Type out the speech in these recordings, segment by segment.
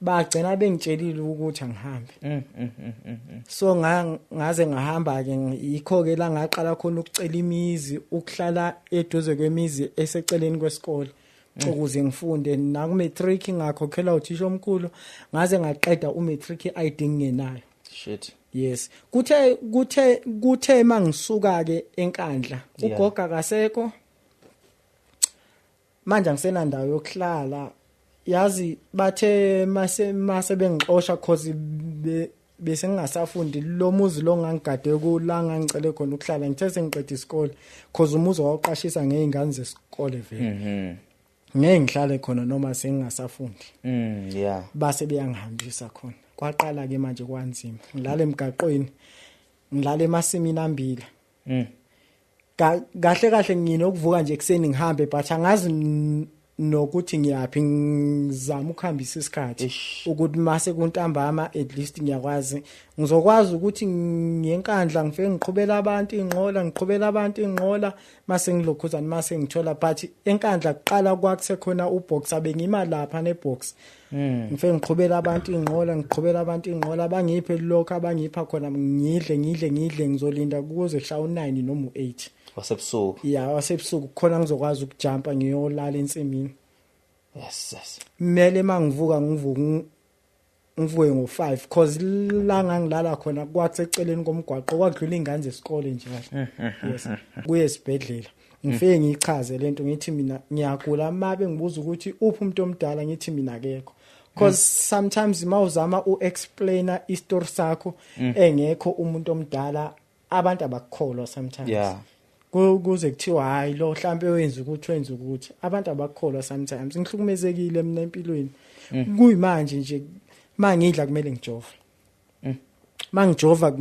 bagcina bengitshelile ukuthi angihambe. So ngaze ngahamba ke yikho ke la ngaqala khona ukucela imizi, ukuhlala eduze kwemizi eseceleni kwesikole ukuze ngifunde. Na ku matric ngakhokhela uthisha omkhulu, ngaze ngaqeda umatric ID ngingenayo. Shit. Yes. Kuthe mangisuka ke enkandla, ugoga kasekho. Manje ngisenandawo yokuhlala. Yazi bathe mase bengixosha cause bese ngingasafundi lo muzi lo ngangigade kula ngangicele khona ukuhlala. Ngithe sengiqeda isikole cause umuzi waqashisa ngeingane zesikole vele. Ngeke ngihlale khona noma sengingasafundi. Yeah. Base beyangihambisa khona. Kwaqala ke manje kwanzima. Ngilala emgaqweni. Ngilala emasimini ambila. Kahle nginokuvuka nje ekseni ngihambe but angazi nokuthi ngiyapi, ngizama ukuhambisa isikhathi ukuthi mase kuntambama at least ngiyakwazi ngizokwazi ukuthi ngiyenkandla ngifike ngiqhubela abantu inqola mase ngilokhuzana mase ngithola but enkandla kuqala kwakusekhona ubox abengima lapha nebox. Ngifike ngiqhubela abantu inqola bangiphe lokho abangipha khona ngidle ngizolinda kuze kushawa 9 noma 8 wasebusuku. Yeah, wasebusuku khona ngizokwazi ukujumpa ngiyolala ensimini. Yes. Mele mangivuka ngivuke ngo5 cause la ngangilala khona kwaseceleni komgwaqo kwadlula ingane zesikole nje. Yes. Kuye esibhedlela. Ngifike ngichaze lento ngithi mina ngiyagula, mabe ngibuza ukuthi uphi umuntu omdala ngithi mina akekho. Cause sometimes mawuzama uexplainer istory sakho engekho umuntu omdala abantu abakukholwa sometimes. Yeah. Kuze kuthiwa hayi lo mhlambe wenza ukuthi abantu abakukholwa sometimes. Ngihlukumezekile mina empilweni. Kuyimanje nje mangidla kumele ngijove. Mangijova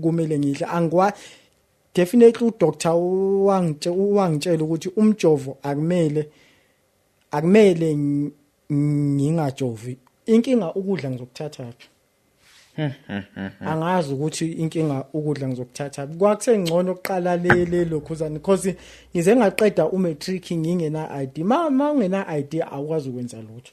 kumele ngidla. Definitely udoctor wangitshela ukuthi umjovo akumele ngingajovi. Inkinga ukudla ngizokuthatha phi? Angazi ukuthi inkinga ukudla ngizokuthatha. Kwakusengcono oqala lokhuzana because ngize ngaqeda umatric ngingena ID. Ma ungena ID awukwazi ukwenza lutho.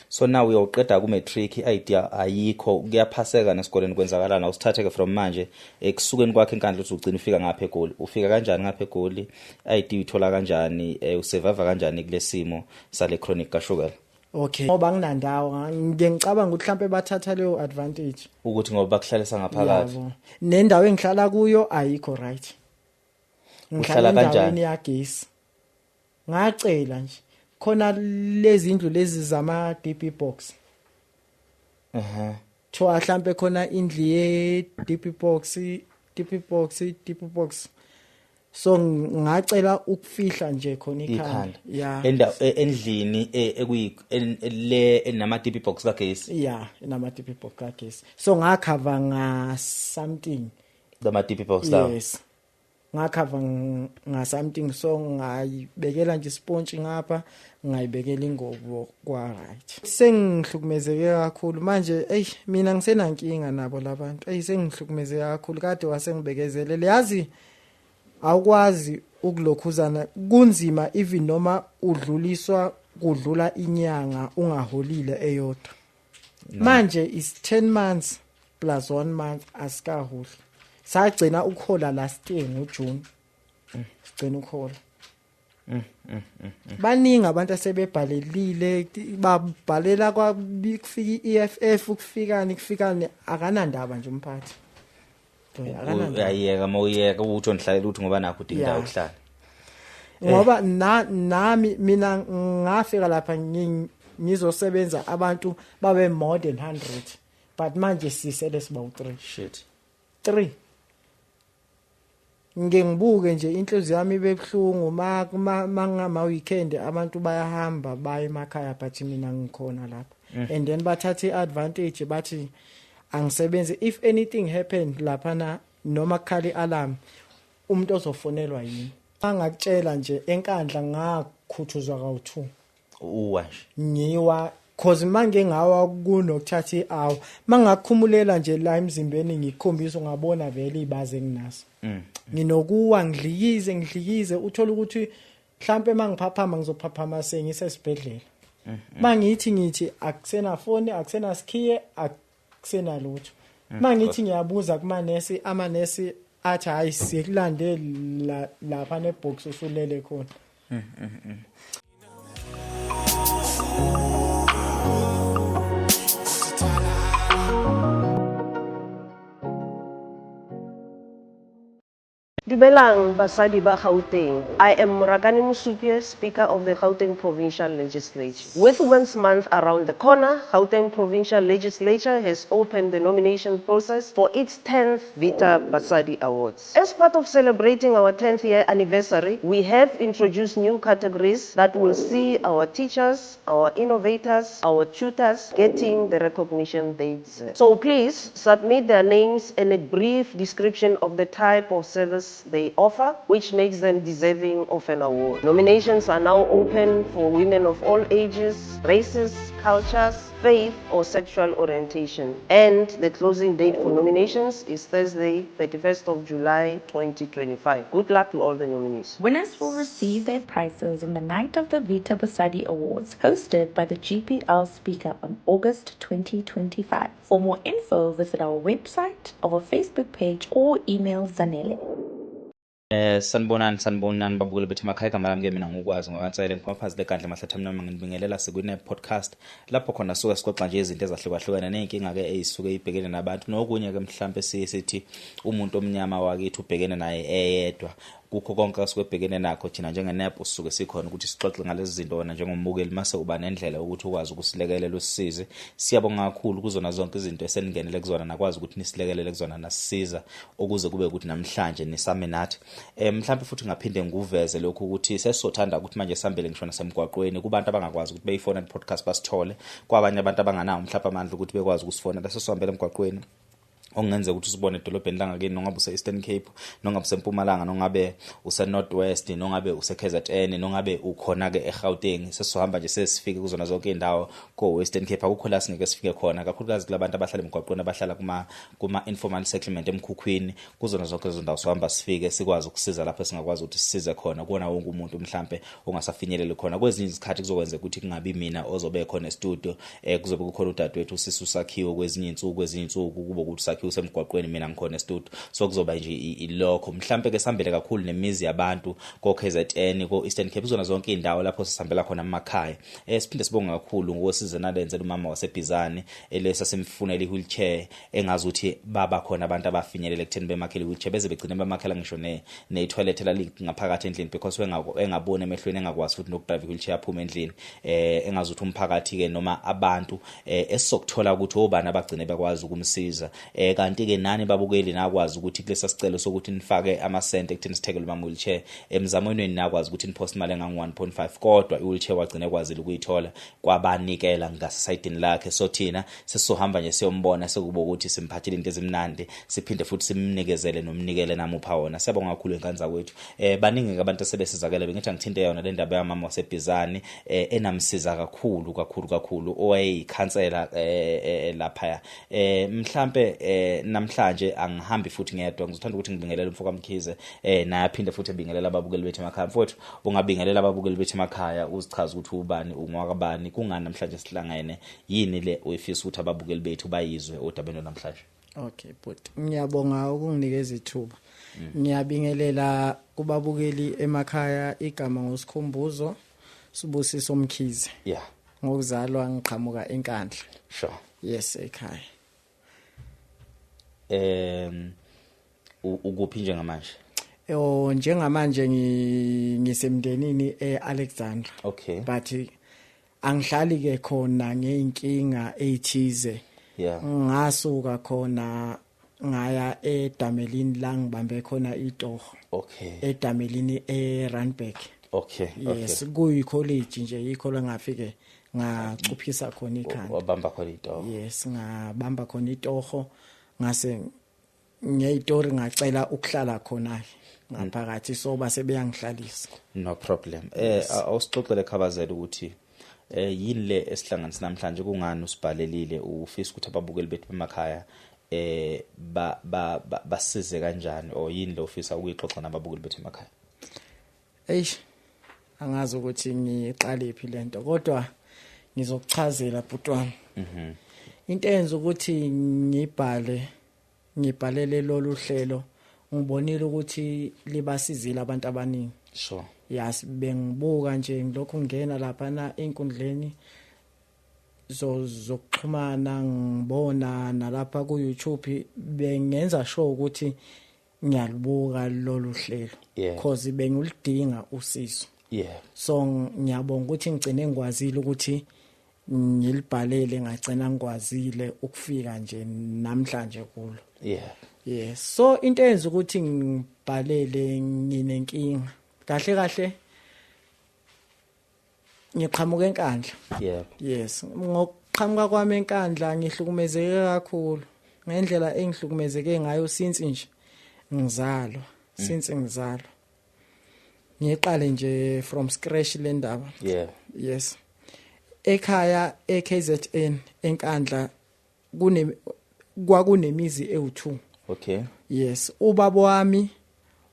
So now uyawuqeda ku matric idea ayikho, kuyaphaseka nesikoleni kwenzakalana usithatheke from manje ekusukeni kwakhe enkandla uthi ugcina ufika ngapha eGoli. Ufika kanjani ngapha eGoli? ID uthola kanjani? Usurvive kanjani kulesimo sale chronic kashukela? Okay. Ngoba nginandawo ngicabanga ukuthi mhlambe bathatha leyo advantage ukuthi ngoba bakuhlalisa ngaphakathi. Nendawo engihlala kuyo ayikho right. Ngihlala kanjani yagesi. Ngacela nje khona lezi indlu lezi zama DP box. Thoa mhlambe khona indlu ye DP box. So ngacela ukufihla nje khona ikhanda. Yeah. Endlini le enama DP box kagesi. Yeah, enama DP box kagesi. So ngakhava nga something. Dama DP box lawo. Yes. Ngakhava nga something so ngayibekela nje sponge ngapha, ngayibekela ingobo kwa right. Sengihlukumezeke kakhulu manje mina ngisenankinga nabo labantu. Sengihlukumezeke kakhulu kade wasengibekezelele. Yazi awukwazi ukulokhuzana kunzima even noma udluliswa kudlula inyanga ungaholile eyodwa. Manje is 10 months plus 1 month asikaholi. Sagcina ukhola last year ngoJune. Sigcina ukhola. Baningi abantu asebebhalelile babhalela kwakufika iEFF ukufikani akanandaba nje umphathi. Uyayeka mawuyeka uthi onhlalela ukuthi ngoba nakho udinga indawo yokuhlala. Ngoba nami mina ngafika lapha ngizosebenza abantu babe more than 100 but manje sisele siba u3. Shit. 3. Ngibuke nje inhliziyo yami ibebhlungu mangama weekend abantu bayahamba baye emakhaya but mina ngikhona lapha. And then bathathe advantage bathi angisebenze if anything happened lapha na noma khali alarm umuntu ozofonelwa yini. Angakutshela nje enkandla ngakhuthuzwa kawu2. Uwa nje. Ngiwa cause manje ngawa kunokuthatha iawu mangakhumulela nje la emzimbeni ngikhombisa ungabona vele ibaze nginaso. Nginokuwa ngidlikize uthola ukuthi mhlambe mangiphaphama ngizophaphama sengisesibhedlela. mangithi akusena phone akusena skhiye akusena lutho mangithi ngiyabuza kumanesi amanesi athi hayi sikulande lapha nebox usulele khona. Dumelang basadi ba Gauteng. I am Murakani Musuke, Speaker of the Gauteng Provincial Legislature. With Women's Month around the corner, Gauteng Provincial Legislature has opened the nomination process for its 10th Vita Basadi Awards. As part of celebrating our 10th year anniversary, we have introduced new categories that will see our teachers, our innovators, our tutors getting the recognition they deserve. So please submit their names and a brief description of the type of service they offer, which makes them deserving of an award. Nominations are now open for women of all ages, races, cultures, faith, or sexual orientation. And the closing date for nominations is Thursday, 31st of July, 2025. Good luck to all the nominees. Winners will receive their prizes on the night of the Vita Basadi Awards, hosted by the GPL Speaker on August 2025. For more info, visit our website, our Facebook page, or email Zanele. Sanibonani babukeli bethu emakhaya igama lami ke mina ngokwazi ngokansele ngiphaphazile lekandla mahlathi mina ngibingelela sekune podcast lapho khona suka sixoxa nje izinto ezahlukahlukene nenkinga ke ezisuke ibhekene nabantu nokunye ke mhlambe sithi umuntu omnyama wakithi ubhekene naye eyedwa kukho konke asikwebhekene nakho thina njengeNEP usuke sikhona ukuthi sixoxe ngalezi zinto wena njengombukeli mase uba nendlela ukuthi ukwazi ukusilekelela usisize. Siyabonga kakhulu kuzona zonke izinto eseningenele kuzona nakwazi ukuthi nisilekelele kuzona nasisiza ukuze kube ukuthi namhlanje nisame nathi. Mhlawumbe futhi ngaphinde nguveze lokho ukuthi sesothanda ukuthi manje sihambele ngisho nasemgwaqweni kubantu abangakwazi ukuthi beyifona podcast basithole kwabanye abantu abanganawo mhlawumbe amandla ukuthi bekwazi ukusifona sesihambele emgwaqweni ongenze ukuthi usibone edolobheni langakini nongabe use Eastern Cape nongabe useMpumalanga nongabe use North West nongabe use KZN nongabe ukhona ke eGauteng sesizohamba nje sesifike kuzona zonke indawo ko Western Cape akukho la singeke sifike khona kakhulukazi kulabantu abahlala emgwaqweni abahlala kuma informal settlement emkhukhwini kuzona zonke izindawo sohamba sifike sikwazi ukusiza lapho singakwazi ukuthi sisize khona kuona wonke umuntu mhlambe ongasafinyelele khona kwezinye izikhathi kuzokwenza ukuthi kungabi mina ozobe khona e-studio kuzobe kukhona udadewethu usisi usakhiwe kwezinye insuku kuba ukuthi sakhiwe usemgwaqweni mina ngikhona e-studio so kuzoba nje ilokho mhlambe ke sihambele kakhulu nemizi yabantu ko KZN ko Eastern Cape kuzona zonke indawo lapho sisihambela khona emakhaya siphinde sibonga kakhulu ngosizo nalenzela umama waseBizani elesa simfunela i-wheelchair engazi ukuthi baba khona abantu abafinyelele ekutheni bemakhele i-wheelchair beze begcine bemakhela ngisho ne-toilet ngaphakathi endlini because engaboni emehlweni engakwazi futhi nokudrive i-wheelchair aphume endlini engazi ukuthi umphakathi ke noma abantu esizokuthola ukuthi obani abagcine bekwazi ukumsiza kanti ke nani babukeli nakwazi ukuthi kulesa sicelo sokuthi nifake amasente ekutheni sithekele uma wheelchair emzamweni nakwazi ukuthi nipost imali engangu 1.5 kodwa i-wheelchair wagcine kwazile ukuyithola kwabanikela ngasayidini lakhe so thina sesizohamba nje siyombona sekuba ukuthi simphathile into ezimnandi siphinde futhi simnikezele nomnikele namupha wona siyabonga kakhulu enkanza kwethu baningi abantu asebesizakele bengithi ngithinte yona le ndaba yamama waseBizani enamsiza kakhulu owayikhansela lapha mhlambe namhlanje angihambi futhi ngedwa ngizothanda ukuthi ngibingelele umfoka Mkhize naye aphinde futhi ebingelela ababukeli bethu emakhaya mfowethu ungabingelela ababukeli bethu emakhaya uzichaza ukuthi ubani ungwakabani kungani namhlanje sihlangene yini le uyifisa ukuthi ababukeli bethu bayizwe odabeni namhlanje. Okay but ngiyabonga ukunginikeza ithuba ngiyabingelela kubabukeli emakhaya igama ngosikhumbuzo Sibusiso Mkhize ngokuzalwa ngiqhamuka eNkandla. Sure. Yes ekhaya. Ukuphi njengamanje? Njengamanje ngisemndenini eAlexandra. Okay. But angihlali ke khona ngeinkinga ezithize. Yeah. Ngasuka khona ngaya eDamelini la ngibambe khona itoho. Okay. eDamelini eRandburg. Okay. Yes, kuyi college nje yikho la ngafike ngacuphisa khona ikhanda. Wabamba khona itoho. Yes, ngabamba khona itoho ngase ngeyitori ngacela ukuhlala khona ngaphakathi so base beyangihlalisa. No problem. Awusixoxele Khabazela ukuthi yini le esihlanganisa namhlanje kungani usibhalelile ufisa ukuthi ababukeli bethu emakhaya basize kanjani o yini le ufisa ukuyixoxa nababukeli bethu emakhaya? Angazi ukuthi ngiqale phi lento kodwa ngizokuchazela bhuti wami. Into enza ukuthi ngibhalele lolu hlelo ngibonile ukuthi libasizile abantu abaningi. Sure. Yes, bengibuka nje ngilokhu ngena lapha na enkundleni zokuxhumana ngibona nalapha ku YouTube bengenza sure ukuthi ngiyalibuka lolu hlelo because bengulidinga usizo. So ngiyabonga ukuthi ngicine ngwazile ukuthi ngilibhalele ngagcina ngwazile ukufika nje namhlanje kulo. Yes, so into enza ukuthi ngibhalele nginenkinga kahle ngiqhamuka enkandla. Yes, ngokuqhamuka kwami enkandla ngihlukumezeke kakhulu ngendlela engihlukumezeke ngayo since nje ngizalwa. Ngiqale nje from scratch le ndaba. Yes. Ekhaya eKZN enkandla kwakunemizi ewu2. Yes, ubaba wami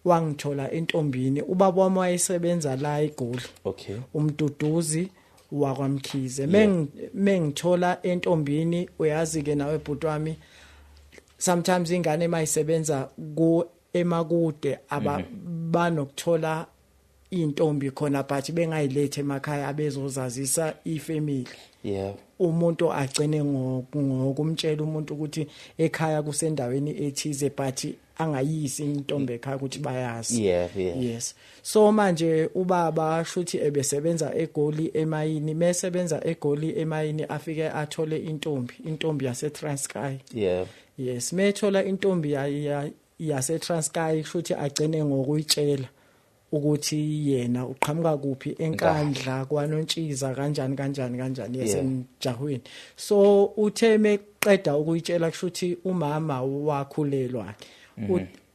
wangithola entombini. Ubaba wami wayesebenza la eGoli. Umduduzi wakwaMkhize. Mengithola entombini uyazi ke nawe bhuti wami sometimes ingane mayisebenza emakude abanokuthola intombi khona but bengayilethe emakhaya abezozazisa ifamily. Umuntu agcine ngokumtshela umuntu ukuthi ekhaya kusendaweni ethize but angayisi intombi ekhaya ukuthi bayazi. Yes, so manje ubaba shuthi ebesebenza eGoli emayini. Mesebenza eGoli emayini afike athole intombi yase Transkei. Yes, methola intombi yase Transkei shuthi agcine ngokuyitshela ukuthi yena uqhamuka kuphi enkandla kwaNontshiza kanjani yasemjahweni. So uthe meqeda ukuyitshela kushuthi umama wakhulelwa.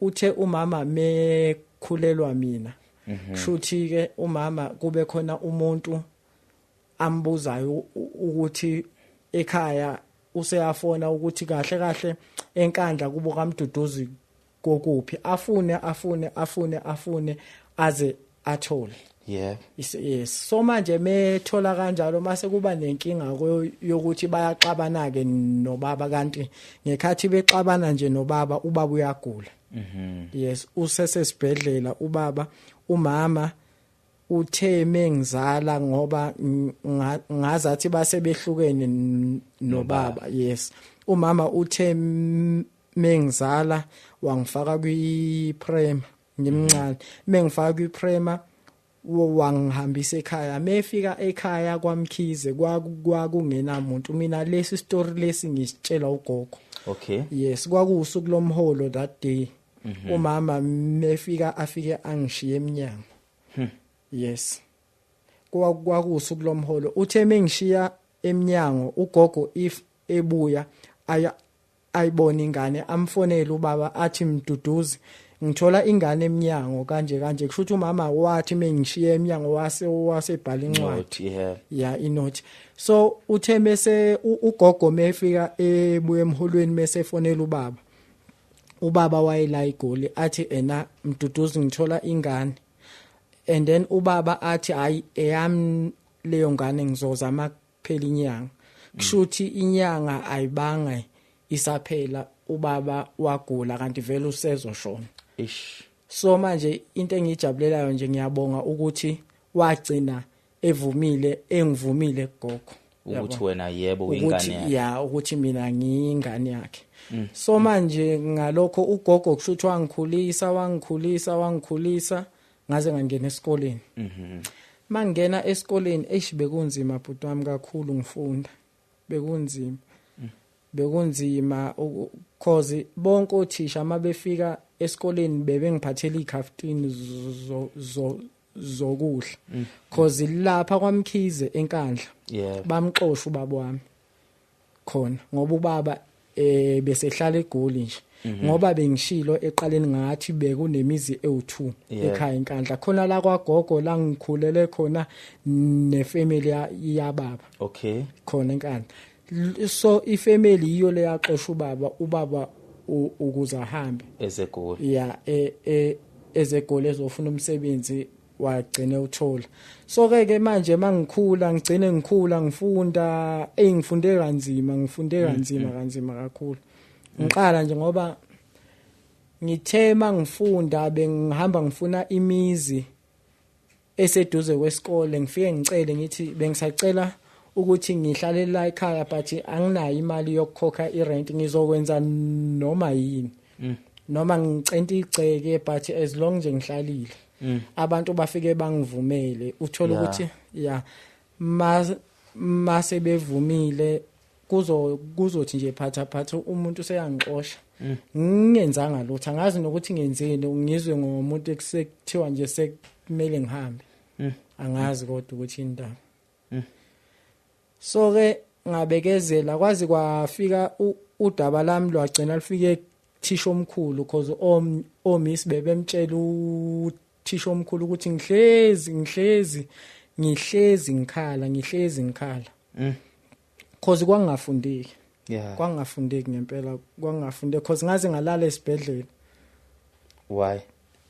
Uthe umama mekhulelwa mina kushuthi ke umama kube khona umuntu ambuzayo ukuthi ekhaya useyafona ukuthi kahle enkandla kubo kaMduduzi kokuphi. Afune aze athole. Yes, so manje methola kanjalo mase kuba nenkinga yokuthi bayaxabana ke nobaba kanti ngekhathi bexabana nje nobaba ubaba uyagula. Yes, usesesibhedlela ubaba. Umama uthe mengizala ngoba ngazathi base behlukene nobaba. Yes, umama uthe mengizala wangifaka kwiprema ngimncane. Mengifaka kwiprema wangihambisa ekhaya. Mefika ekhaya kwaMkhize kwakungenamuntu. Mina lesi story lesi ngisitshela ugogo. Yes, kwakusuku lomholo that day. Umama mefika afike angishiye eminyango. Yes, kwakusuku lomholo. Uthe mengishiya eminyango ugogo if ebuya ayibona ingane amfonela ubaba athi Mduduzi ngithola ingane eminyango kanje kushuthi umama wathi mengishiye eminyango wasebhala incwadi. Inothi. So uthe mase ugogo mefika ebuye emholweni mesefonela ubaba wayela eGoli athi ena Mduduzi ngithola ingane. And then ubaba athi hayi eyami leyo ngane ngizozama kuphela inyanga. Kushuthi inyanga ayibanga isaphela ubaba wagula kanti vele usezoshona. So manje into engijabulelayo nje ngiyabonga ukuthi wagcina engivumile gogo ukuthi wena yebo uyingane yakhe. Ukuthi mina ngiyingane yakhe. So manje ngalokho ugogo kushuthi wangikhulisa ngaze ngangena esikoleni. Mangena esikoleni bekunzima bhuti wami kakhulu ngifunda. Bekunzima cause bonke othisha mabefika esikoleni bebengiphathela ikhaftini zokudla cause lapha kwaMkhize enkandla bamxosha ubaba wami khona ngoba ubaba besehlala eGoli nje ngoba bengishilo eqaleni ngathi bekunemizi ewu2 ekhaya enkandla khona la kwagogo la ngikhulele khona nefamily yababa. Khona enkandla. So ifamily yiyo le yaxosha ubaba ukuze ahambe ezegoli ezegoli ezofuna umsebenzi wagcine uthola. So ke manje mangikhula ngifunda ngifunde kanzima kakhulu. Ngiqala nje ngoba ngithe mangifunda bengihamba ngifuna imizi eseduze kwesikole, ngifike ngicele ngithi bengisacela ukuthi ngihlale la ekhaya but anginayo imali yokukhokha irent, ngizokwenza noma yini. Noma ngicente igceke but as long nje ngihlalile. Abantu bafike bangivumele, uthola ukuthi mase bevumile kuzothi nje phatha umuntu useyangixosha. Ngingenzanga lutho, angazi nokuthi ngenzeni, ngizwe ngomuntu ekuthiwa nje sekumele ngihambe. Angazi kodwa ukuthi indaba. So ke ngabekezela kwazi kwafika udaba lami lwagcina lifike thisha omkhulu because omiss bebemtshela uthisha omkhulu ukuthi ngihlezi ngikhala. Cause kwangafundeki. Kwangafundeki ngempela, kwangafundeki cause ngaze ngalala esibhedlela. Why?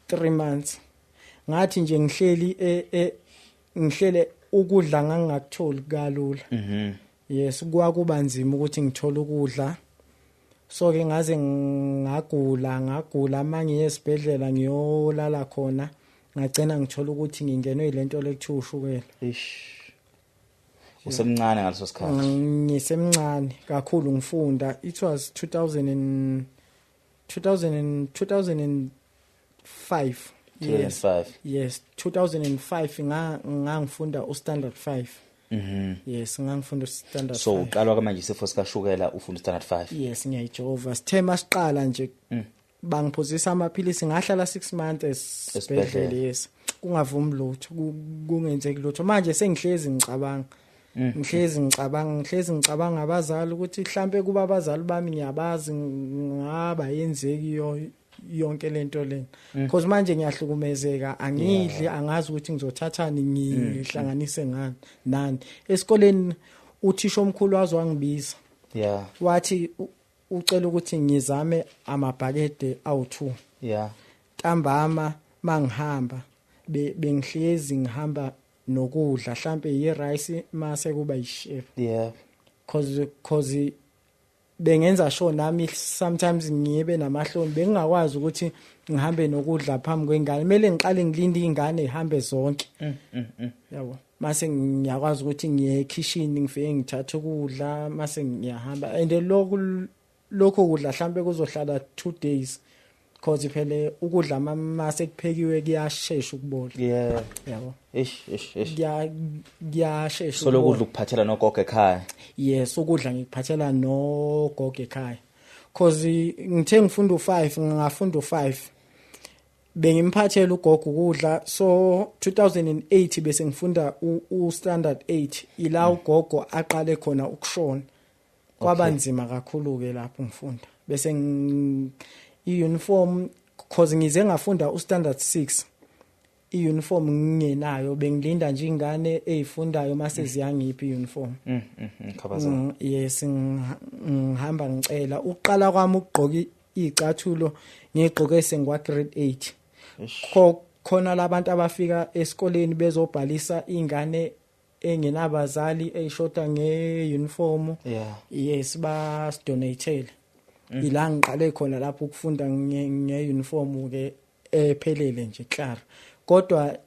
3 months. Ngathi nje ngihlele ukudla ngangakutholi kalula. Yes, kwakuba nzima ukuthi ngithole ukudla. So ke ngaze ngagula manje esibhedlela ngiyolala khona, ngagcina ngithola ukuthi ngingenwe ilento lekuthiwa ushukela. Usemncane ngaleso sikhathi? Ngisemncane kakhulu ngifunda. It was 2005. 2005. Yes, 2005 ngangifunda uStandard 5. Yes, ngangifunda uStandard 5. So uqalwa ke manje isifo sikashukela ufunda uStandard 5? Yes, ngiyajova. Sithema siqala nje bangiphuzisa amaphilisi, ngahlala 6 months esibhedlela. Yes, kungavumi lutho, kungenzeki lutho. Manje sengihlezi ngicabanga. Ngihlezi ngicabanga abazali ukuthi mhlambe kuba abazali bami ngiyabazi ngaba yenzeki yonke lento lena. Because manje ngiyahlukumezeka, angidli, angazi ukuthi ngizothathani ngihlanganise nani. Esikoleni uthisha omkhulu wazwangibiza. Wathi ucela ukuthi ngizame amabhakede awu2. Ntambama mangihamba bengihlezi ngihamba nokudla mhlambe yirice mase kuba yishef. Cause bengenza sure nami sometimes ngibe namahloni, bengingakwazi ukuthi ngihambe nokudla phambi kwengane, kumele ngiqale ngilinde ingane ihambe zonke. Yabo, mase ngiyakwazi ukuthi ngiye ekitchen ngifike ngithathe ukudla mase ngiyahamba, and lokho kudla mhlambe kuzohlala 2 days because phela ukudla mase kuphekiwe kuyashesha ukubola. Yabo, kuyashesha. So lokudla ukuphathela nogogo ekhaya? Yes, ukudla ngikuphathela nogogo ekhaya because ngithe ngifunda u5 bengimphathela ugogo ukudla. So 2008 bese ngifunda uStandard 8, ila ugogo aqale khona ukushona. Kwabanzima kakhulu ke lapho ngifunda bese iuniform because ngize ngafunda uStandard 6, iuniform ngingenayo, bengilinda nje ingane ezifundayo mase ziyangiphi iuniform. Khabaza. Yes, ngihamba ngicela uqala kwami ukugqoka izicathulo ngigqoke sengwa grade 8. Khona labantu abafika esikoleni bezobhalisa ingane engenabazali eyishoda ngeuniform. Yes, basidonatele. Ila ngiqale khona lapho ukufunda ngeuniform ke ephelele nje claro. Kodwa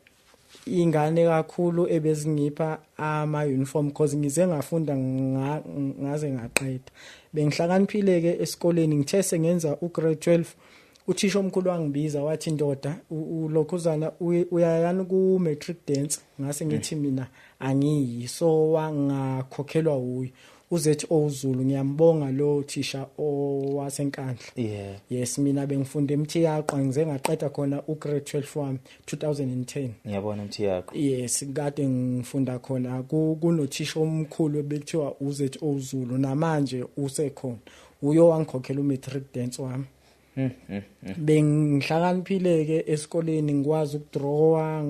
ingane kakhulu ebezingipha ama uniform because ngize ngafunda ngaze ngaqeda. Bengihlakaniphile ke esikoleni, ngithe sengenza ugrade 12, uthisha omkhulu wangibiza wathi ndoda ulokhuzana uyayana ku matric dance. Ngase ngithi mina angiyi, so wangakhokhelwa uyi uzethi oZulu. Ngiyambonga lo thisha owasenkandla. Yes, mina bengifunda eMthiyaqwa, ngize ngaqeda khona ugrade 12 wami 2010. Ngiyabona eMthiyaqwa. Yes, kade ngifunda khona kunothisha omkhulu ebekuthiwa uzethi oZulu, namanje usekhona. Uyo wangikhokhela umatric dance wami. Bengihlakaniphile ke esikoleni, ngikwazi ukudrawa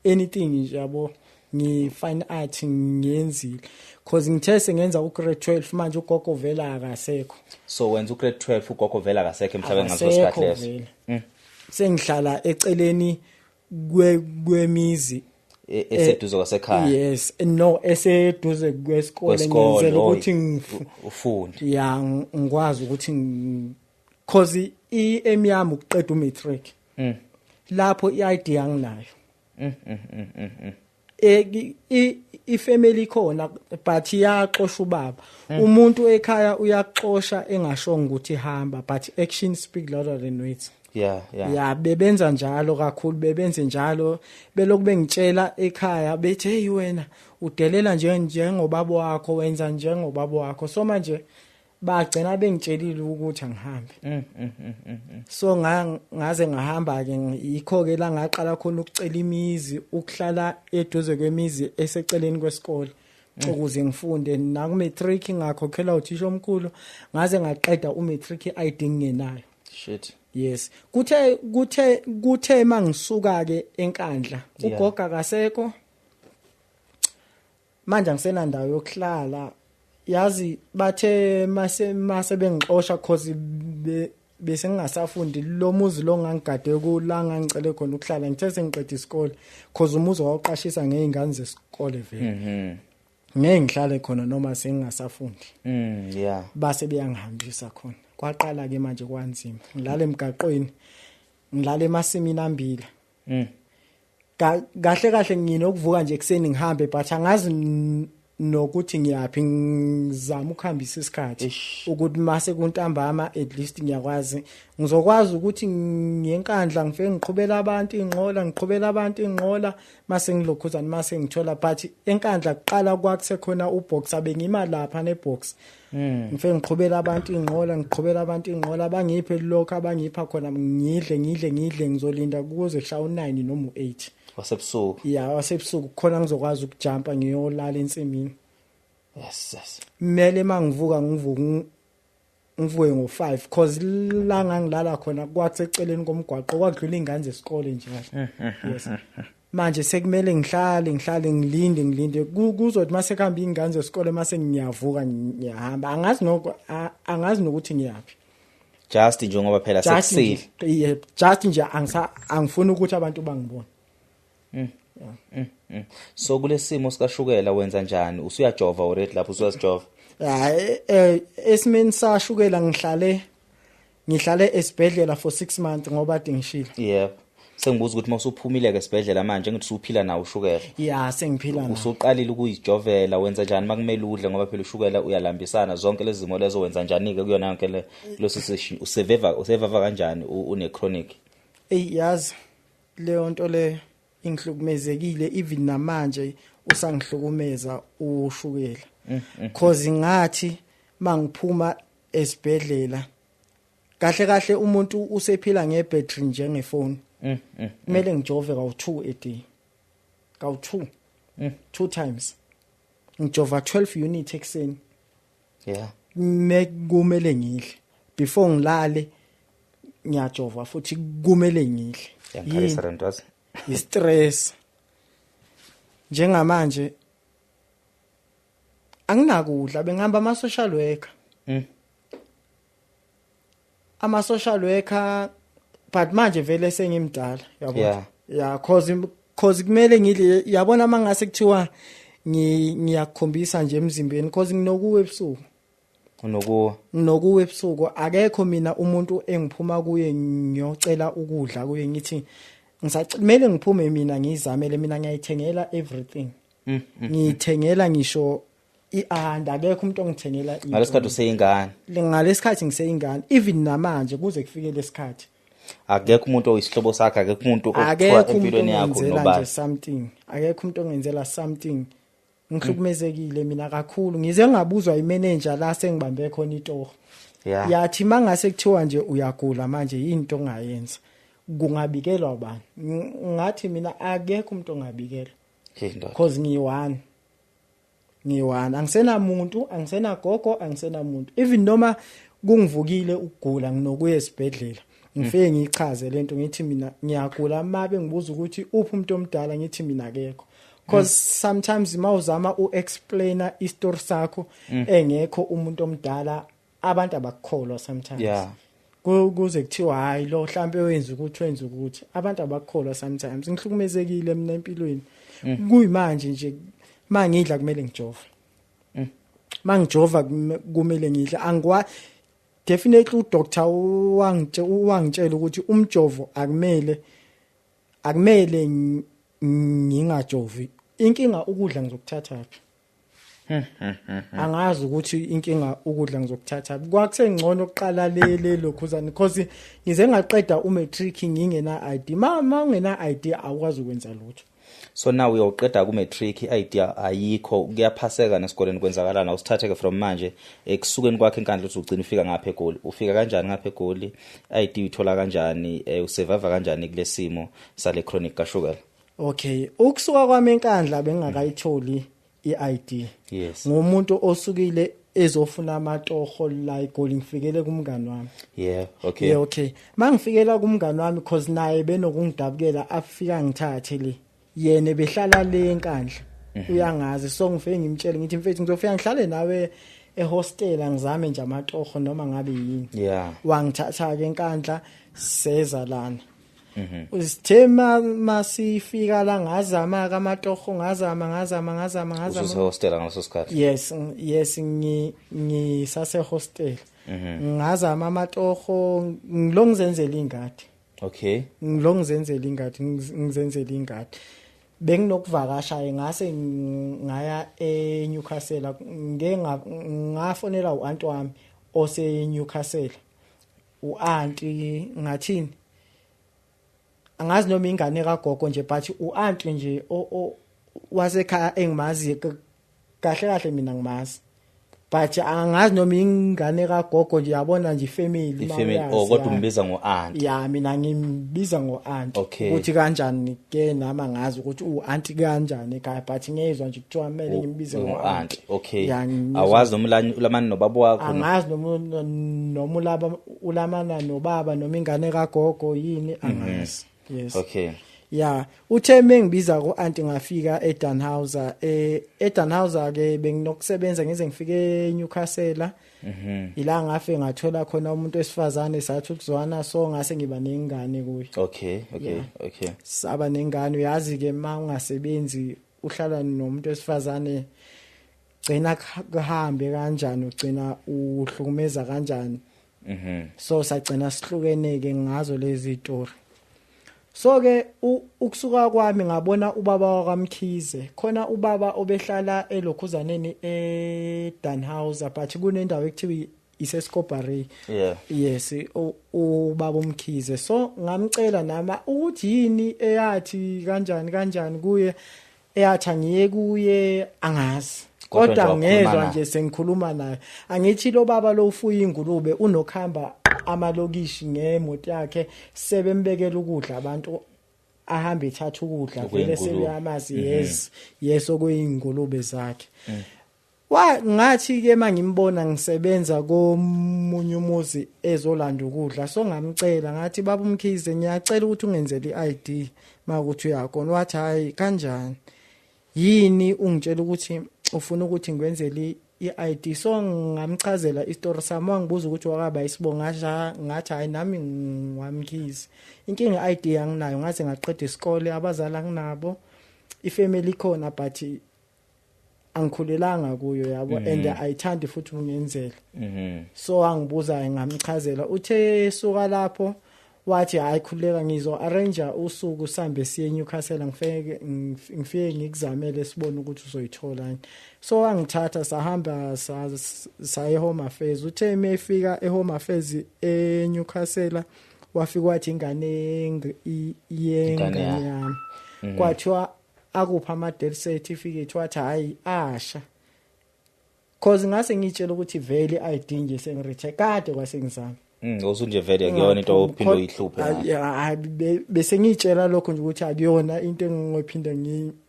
anything nje yabo, ngi-fine art ngiyenzile because ngithe sengenza ugrade 12 manje ugogo vela akasekho. So wenza ugrade 12 ugogo vela akasekho emhlabeni ngaleso sikhathi leso? Sengihlala eceleni kwemizi eseduze kwasekhaya. yes no eseduze kwesikole ngenzela ukuthi ufunde ya ngikwazi ukuthi cause iaim yami ukuqeda umatric lapho iidea nginayo ifamily khona but iyaxosha ubaba umuntu ekhaya uyaxosha engashonga ukuthi ihamba but action speak louder than words. Ya bebenza njalo kakhulu bebenze njalo beloku bengitshela ekhaya bethi hey wena udelela njengobaba wakho wenza njengobaba wakho so manje bagcina bengitshelile ukuthi angihambe so ngaze ngahamba ke yikho ke la ngaqala khona ukucela imizi ukuhlala eduze kwemizi eseceleni kwesikole ukuze ngifunde na ku matric ngakhokhela uthisha omkhulu ngaze ngaqeda umatric ID ngingenayo. Shit. Yes kuthe mangisuka ke enkandla ugoga kasekho manje ngisenandawo yokuhlala yazi bathe mase bengixosha cause bese ngingasafundi lo muzi lo ngangigade kulanga ngicele khona ukuhlala ngithe sengiqeda isikole cause umuzi wawuqashisa ngeingane zesikole vele ngeke ngihlale khona noma sengingasafundi yeah base beyangihambisa khona kwaqala ke manje kwanzima ngilala emgaqweni ngilala emasimini ambila kahle nginokuvuka nje ekseni ngihambe but angazi nokuthi ngiyapi ngizama ukuhambisa isikhathi ukuthi mase kuntambama at least ngiyakwazi ngizokwazi ukuthi ngiyenkandla ngifike ngiqhubela abantu inqola mase ngilokhuzana mase ngithola but enkandla kuqala kwakusekhona ubox abengima lapha nebox ngifike ngiqhubela abantu inqola bangiphe lokho abangipha khona ngidle ngizolinda kuze kushawa 9 noma 8 wasebusuku. Yeah wasebusuku khona ngizokwazi ukujumpa ngiyolala ensimini. Yes. Mele mangivuka ngivuke ngo5 cause la ngangilala khona kwaseceleni komgwaqo kwadlula ingane zesikole nje. Yes. Manje sekumele ngihlale ngilinde kuzothi mase kuhamba ingane zesikole mase ngiyavuka ngiyahamba angazi nokuthi ngiyapi. Just njengoba phela sekusile. Yeah just nje angifuni ukuthi abantu bangibone. So kulesimo sikashukela wenza njani usuyajova already lapho usuyazijova? Esimeni sashukela ngihlale esibhedlela for 6 months ngoba dingishile. Yep. Sengibuza ukuthi mawusuphumile ke esibhedlela manje ngithi usuphila nawo ushukela. Yeah sengiphila nawo. Usuqalile ukuyijovela wenza njani makumele udle ngoba phela ushukela uyalambisana zonke lezi zimo lezo wenza njani ke kuyona yonke le session usevava kanjani une chronic? Yazi leyo nto le ingihlukumezekile even namanje usangihlukumeza ushukela cause ngathi mangiphuma esibhedlela kahle umuntu usephila ngebattery njengefoni kumele ngijove kawu2 a day kawu2 2 times ngijova 12 unit ekseni yeah kumele ngidle before ngilale ngiyajova futhi kumele ngidle yini istress njengamanje anginakudla bengihamba ama social worker but manje vele sengimdala yabo yeah cause kumele ngidle yabona mangase kuthiwa ngiyakhombisa nje emzimbeni cause nginokuwe ebusuku akekho mina umuntu engiphuma kuye ngiyocela ukudla kuye ngithi ngisacimele ngiphume mina ngizamele mina ngiyayithengela everything ngiyithengela ngisho akekho umuntu ongithengela ngalesikhathi useyingane ngalesikhathi ngiseyingane even namanje kuze kufike lesikhathi akekho umuntu oyisihlobo sakhe akekho umuntu okuthiwa empilweni yakho nobani akekho umuntu ongenzela something ngihlukumezekile mina kakhulu ngize ngabuzwa imanager la sengibambe khona itoho yathi mangase kuthiwa nje uyagula manje into ongayenza kungabikelwa abantu ngathi mina akekho umuntu ongabikela because ngiyi1 angisenamuntu angisenagogo angisenamuntu even noma kungivukile ukugula nginokuya esibhedlela ngifike ngichaze lento ngithi mina ngiyagula mabe ngibuza ukuthi uphi umuntu omdala ngithi mina akekho because sometimes mawuzama uexplainer istory sakho engekho umuntu omdala abantu abakukholwa sometimes kuze kuthiwa hayi lo mhlambe wenza ukuthi abantu abakholwa sometimes ngihlukumezekile mina empilweni kuyimanje nje mangidla kumele ngijove mangijova kumele ngidla definitely udoctor wangitshela ukuthi umjovo akumele ngingajovi inkinga ukudla ngizokuthatha angazi ukuthi inkinga ukudla ngizokuthatha kwakusengcono oqala lokhuzana because ngize ngaqeda umatric ngingena ID ma ungena ID awukwazi ukwenza lutho. So now uyawuqeda ku-matric i-idea ayikho kuyaphaseka nesikoleni kwenzakalana awusithatheke from manje ekusukeni kwakhe enkandla ukuthi ugcina ufika ngapha eGoli ufika kanjani ngapha eGoli i-ID uyithola kanjani usurvive kanjani kule simo sale chronic kashukela. Okay ukusuka kwami enkandla bengakayitholi i-ID yes ngomuntu osukile ezofuna amatoho la eGoli ngifikele kumngani wami okay mangifikela kumngani wami because naye benokungidabukela afika ngithathe le yena behlala le enkandla uyangazi so ngifike ngimtshele ngithi mfethu ngizofika ngihlale nawe ehostel ngizame nje amatoho noma ngabe yini wangithatha ke enkandla seza lana usithema masifika la ngazama ka amatoho ngazama ususe hostel ngaleso sikhathi yes ngisase hostel ngazama amatoho ngilongizenzela ingadi ngizenzela ingadi benginokuvakasha ngase ngaya eNewcastle ngafonela uanti wami ose Newcastle uanti ngathini angazi noma ingane kagogo nje but uanti nje wasekhaya engimazi kahle mina ngimazi but angazi noma ingane kagogo nje yabona nje family kodwa umbiza ngoaunt mina ngimbiza ngoaunt ukuthi kanjani ke nama ngazi ukuthi uanti kanjani ekhaya but ngezwe nje kuthiwa kumele ngimbize ngoaunt awazi noma ulamani nobaba wakho angazi noma ulamana nobaba noma ingane kagogo yini angazi yes uthe mengibiza ku-anti ngafika eDannhauser eDannhauser ke benginokusebenza ngize ngifike eNewcastle ila ngafe ngathola khona umuntu wesifazane sathi ukuzwana so ngase ngiba nengane kuye okay saba nengane uyazi ke mangasebenzi uhlala nomuntu wesifazane gcina kuhambe kanjani ugcina uhlukumeza kanjani so sagcina sihlukene ke ngazo lezi story. So ke ukusuka kwami ngabona ubaba wakamkhize khona ubaba obehlala elokhuzaneni eDannhauser but kunendawo ekuthiwa iseScobari yes ubaba umkhize so ngamcela nama ukuthi yini eyathi kanjani kuye eyathi ngiye kuye angazi kodwa ngezwe nje sengikhuluma naye angithi lo baba lo ufuya ingulube unokhamba amalokishi ngemoto yakhe sebembekela ukudla abantu ahambe ethatha ukudla vele sebeyamazi yes okuyingulube zakhe ngathi ke mangimbona ngisebenza komunye umuzi ezolanda ukudla so ngamcela ngathi baba umkhize ngiyacela ukuthi ungenzele iID makuthi uyakhona wathi hayi kanjani yini ungitshela ukuthi ufuna ukuthi ngiwenzele iID so ngamchazela istory sami wangibuza ukuthi wakaba isibonga ngathi hayi nami ngwamkhize inkinga iID yanginayo ngaze ngaqeda isikole abazali anginabo ifamily khona but angikhulelanga kuyo yabo and ayithandi futhi ungenzela so wangibuza ngamchazela uthe suka lapho wathi hayi khuleka ngizo arrange usuku sambe siye eNewcastle ngifike ngikuzamele sibone ukuthi uzoyithola so wangithatha sahamba saye Home Affairs uthe emefika eHome Affairs eNewcastle wafika wathi ingane yami kwathiwa akupha ama death certificate wathi hayi asha cause ngase ngitshela ukuthi vele iID nje sengirethe kade kwasengizama osunje vele akuyona into ophinde uyihluphe bese ngitshela lokho nje ukuthi akuyona into engingophinda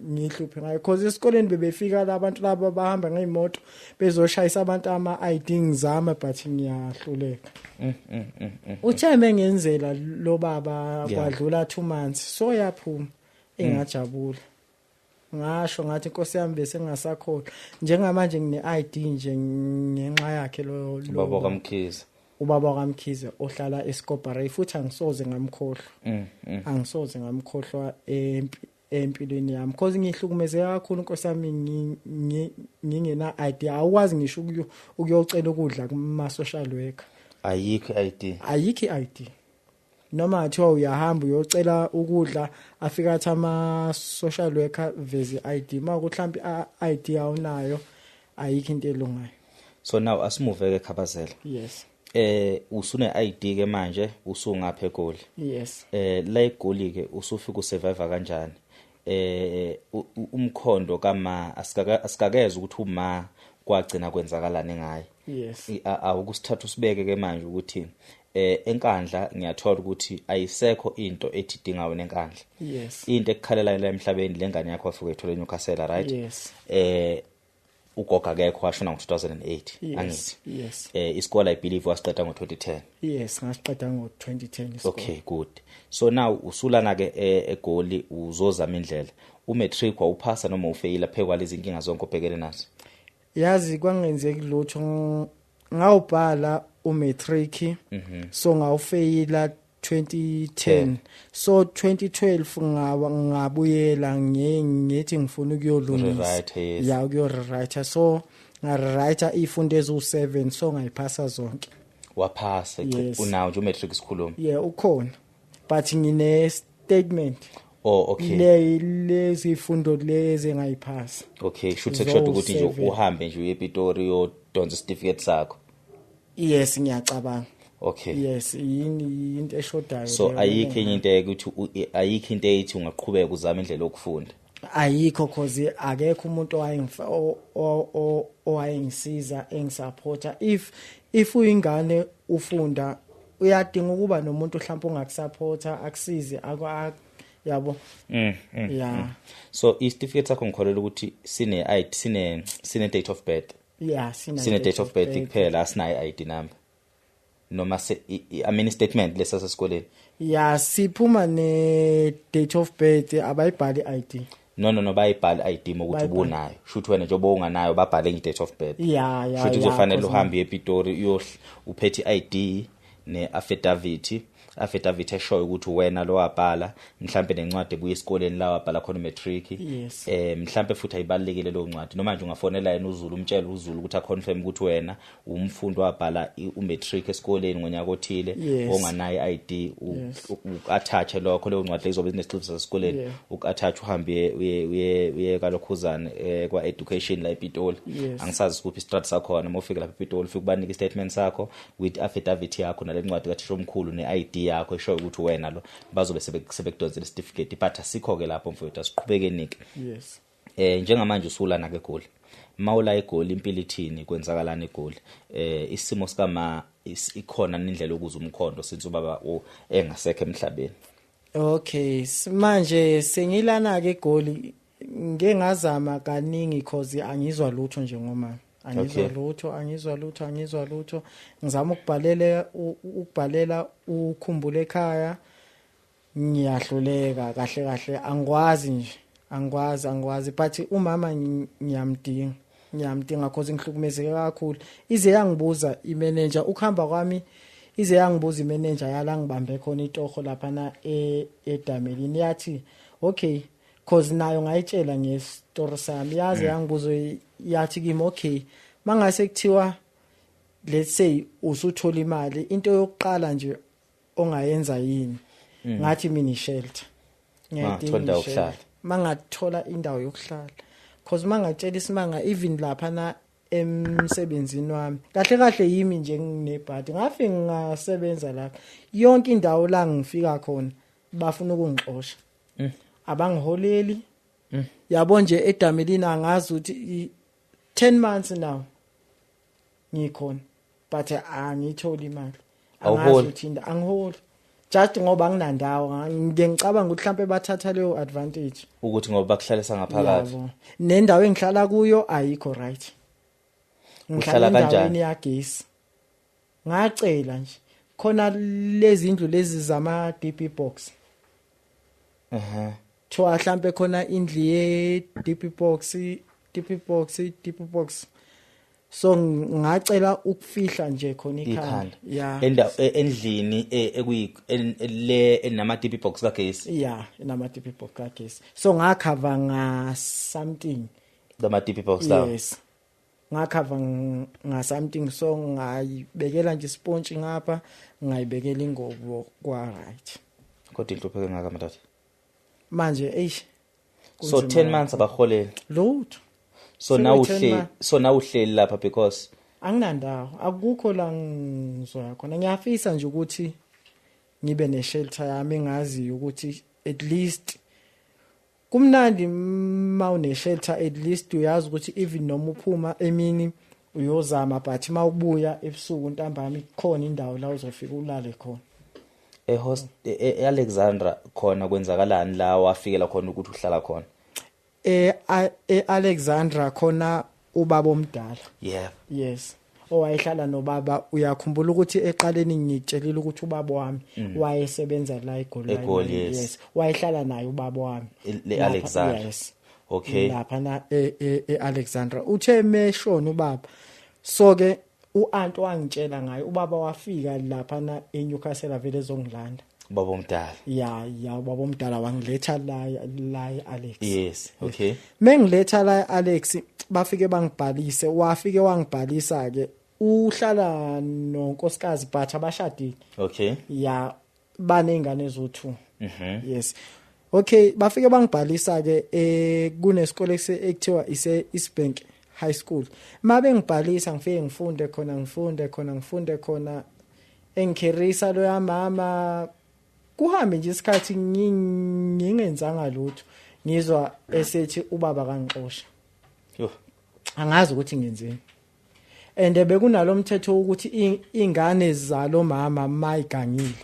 ngihluphe ngayo cause esikoleni bebefika labantu laba bahamba ngeimoto bezoshayisa abantu ama-ID ngizama but ngiyahluleka uthe mengenzela lo baba kwadlula 2 months so yaphuma engajabula ngasho ngathi inkosi yami bese ngingasakhola njengamanje ngine-ID nje ngenxa yakhe lo baba kaMkhize ubaba kaMkhize ohlala eSkoparay futhi angisoze ngamkhohlwa angisoze ngamkhohlwa empilweni yami because ngihlukumezeka kakhulu nkosami ngingena idea awazi ngisho ukuyocela ukudla kuma social worker ayikho ID noma athiwa uyahamba uyocela ukudla afika athi ama social worker vezi ID makuthi mhlambi ID awunayo ayikho into elungayo. So now asimuveke Khabazela. Yes. Usune ID ke manje usungapha eGoli. Yes. La eGoli ke usufika usurvive kanjani? Umkhondo kama asikakeze ukuthi uma kwagcina kwenzakalana ngaye. Yes. Awukusithatha usibeke ke manje ukuthi enkandla ngiyathola ukuthi ayisekho into ethi dinga wena enkandla. Yes. Into ekukhalela la emhlabeni lengane yakho afike ethola eNyukhasela, right? Yes. Ugoga akekho washona ngo2008 angithi. Yes. Isikole I believe wasiqeda ngo2010. Yes, ngasiqeda ngo2010 isikole. Okay, good. So now usulana ke eGoli uzozama indlela. Umatric wawuphasa noma ufaila phekwa lezi inkinga zonke obhekene nazo? Yazi kwangenzeki lutho ngawubhala umatric so ngawufeyila 2010 so 2012 ngabuyela ngithi ngifuna ukuyolungisa ya ukuyowriter so ngarewriter ifundo ezu7 so ngayiphasa zonke. Waphasa unawo nje umatric isikhuluma? Yeah, ukhona but ngine statement. Oh, okay. Lezi ifundo lezi ngayiphasa. Okay, should sekushoda ukuthi nje uhambe nje ePitori uyodonsa certificate sakho. Yes, ngiyacabanga. Okay. Yes, yini into eshodayo. So ayikho into ukuthi ayikho into ethi ungaqhubeka uzama indlela yokufunda. Ayikho cause akekho umuntu owayengisiza engisupporta if uyingane ufunda uyadinga ukuba nomuntu mhlawumbe ongakusupporta akusize yabo. Yeah. So certificate sakho ngikholela ukuthi sine ID sine date of birth. Yeah, sine date of birth kuphela asinayo ID number. Noma I mean statement lesasa esikoleni. Yeah, siphuma ne date of birth abayibhali ID. No bayibhala ID mokuthi ubunayo. Shuthi wena nje obunganayo babhale nge date of birth. Yeah. Shuthi kuzofanele uhambe ePitori uphethe ID ne affidavit eshoyo ukuthi wena lo wabhala mhlambe nencwadi ebuye esikoleni la wabhala khona umatric. Yes. Mhlambe futhi ayibalekile lo ncwadi noma nje ungafonela yena uZulu umtshela uZulu ukuthi aconfirm ukuthi wena umfundi wabhala umatric esikoleni ngonyaka othile onganayo ID uattach lokho leyo ncwadi izobe inesicelo sesikoleni ukattach uhambe uye kalokhuzana kwa education la ePitoli. Angisazi kuphi istrata sakho noma ufike lapha ePitoli ufike ubanika istatement sakho with affidavit yakho nale ncwadi kaThisha omkhulu neID yakho eshoyo ukuthi wena lo bazobe sebekudonzela certificate but asikho ke lapho mfowethu asiqhubeke. Yes. Njengamanje usulana ke eGoli mawula eGoli impilo ithini kwenzakalana eGoli isimo sikama ikhona indlela yokuza umkhondo since ubaba engasekho emhlabeni? Okay, manje sengilana ke eGoli ngeke ngazama kaningi because angizwa lutho nje ngomama. Angizwa lutho ngizama ukubhalela ukhumbule ekhaya ngiyahluleka kahle angikwazi but umama ngiyamdinga cause ngihlukumezeke kakhulu ize yangibuza imanager ukuhamba kwami ize yangibuza imanager yala ngibambe khona itoho lapha na eDamelini yathi okay cause nayo ngayitshela ngestory sami yaze yangibuza yathi kimi okay mangase kuthiwa let's say usuthola imali into yokuqala nje ongayenza yini ngathi mina shelter ngiyadinga ukuhlala mangathola indawo yokuhlala cause mangatshela isimanga even lapha na emsebenzini wami kahle yimi nje nginebhadi ngafika ngasebenza lapha yonke indawo la ngifika khona bafuna ukungixosha abangiholeli yabo nje eDamelini angazi ukuthi 10 months now ngikhona but angitholi imali angazi ukuthi angiholi just ngoba nginandawo ngicabanga ukuthi mhlambe bathatha leyo advantage ukuthi ngoba bakuhlalisa ngaphakathi nendawo engihlala kuyo ayikho right. Ngihlala kanjani yagesi ngacela nje khona lezi indlu lezi zama DP box thoa mhlambe khona indlu ye DP box so ngacela ukufihla nje khona ikhanda endlini le enama DP box kagesi enama DP box kagesi so ngakhava nga something the DP box lawo yes ngakhava nga something so ngayibekela nje sponge ngapha ngayibekela ingobo kwa right kodwa inhlupheke ngaka mntatha manje so 10 months abaholela load so now uhleli lapha because anginandawo akukho la ngizoya khona ngiyafisa nje ukuthi ngibe ne shelter yami engazi ukuthi at least kumnandi mawune shelter at least uyazi ukuthi even noma uphuma emini uyozama but mawubuya ebusuku ntambama ikhona indawo la uzofika ulale khona Alexandra khona kwenzakalani la wafikela khona ukuthi uhlala khona Alexandra khona ubaba omdala yes owayehlala nobaba uyakhumbula ukuthi eqaleni ngitshelile ukuthi ubaba wami wayesebenza la eGoli yes wayehlala naye ubaba wami Alexandra yes okay lapha na Alexandra uthe meshona ubaba so ke uAnti wangitshela ngaye ubaba wafika lapha na eNewcastle vele ezongilanda ubaba omdala ubaba omdala wangiletha la Alex yes okay mengiletha la Alex bafike bangibhalise wafike wangibhalisa ke uhlala nonkosikazi but abashadile okay banengane ezo2 yes okay bafike bangibhalisa ke kunesikole ekuthiwa ise Eastbank High School mabe ngibhalisa ngifike ngifunde khona engikherisa lo yamama kuhambe nje isikhathi ngingenzanga lutho ngizwa esethi ubaba kangixosha angazi ukuthi ngenzeni and bekunalo mthetho ukuthi ingane zalo mama mayigangile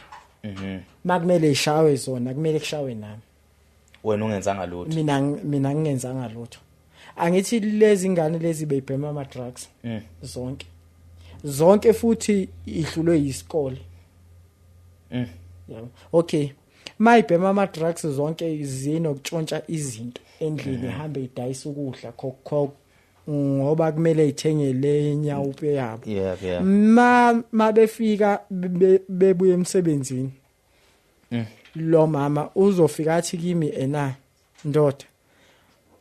makumele ishawe zona kumele kushawe nami wena ungenzanga lutho mina ngingenzanga lutho angithi lezi ingane lezi beyibhema ama drugs zonke futhi ihlulwe isikole okay mayibhema ama drugs zonke izinokutshontsha izinto endlini ihambe idayisa ukudla khokho ngoba kumele ithengele inyawupe yabo ma befika bebuye emsebenzini lo mama uzofika athi kimi ena ndoda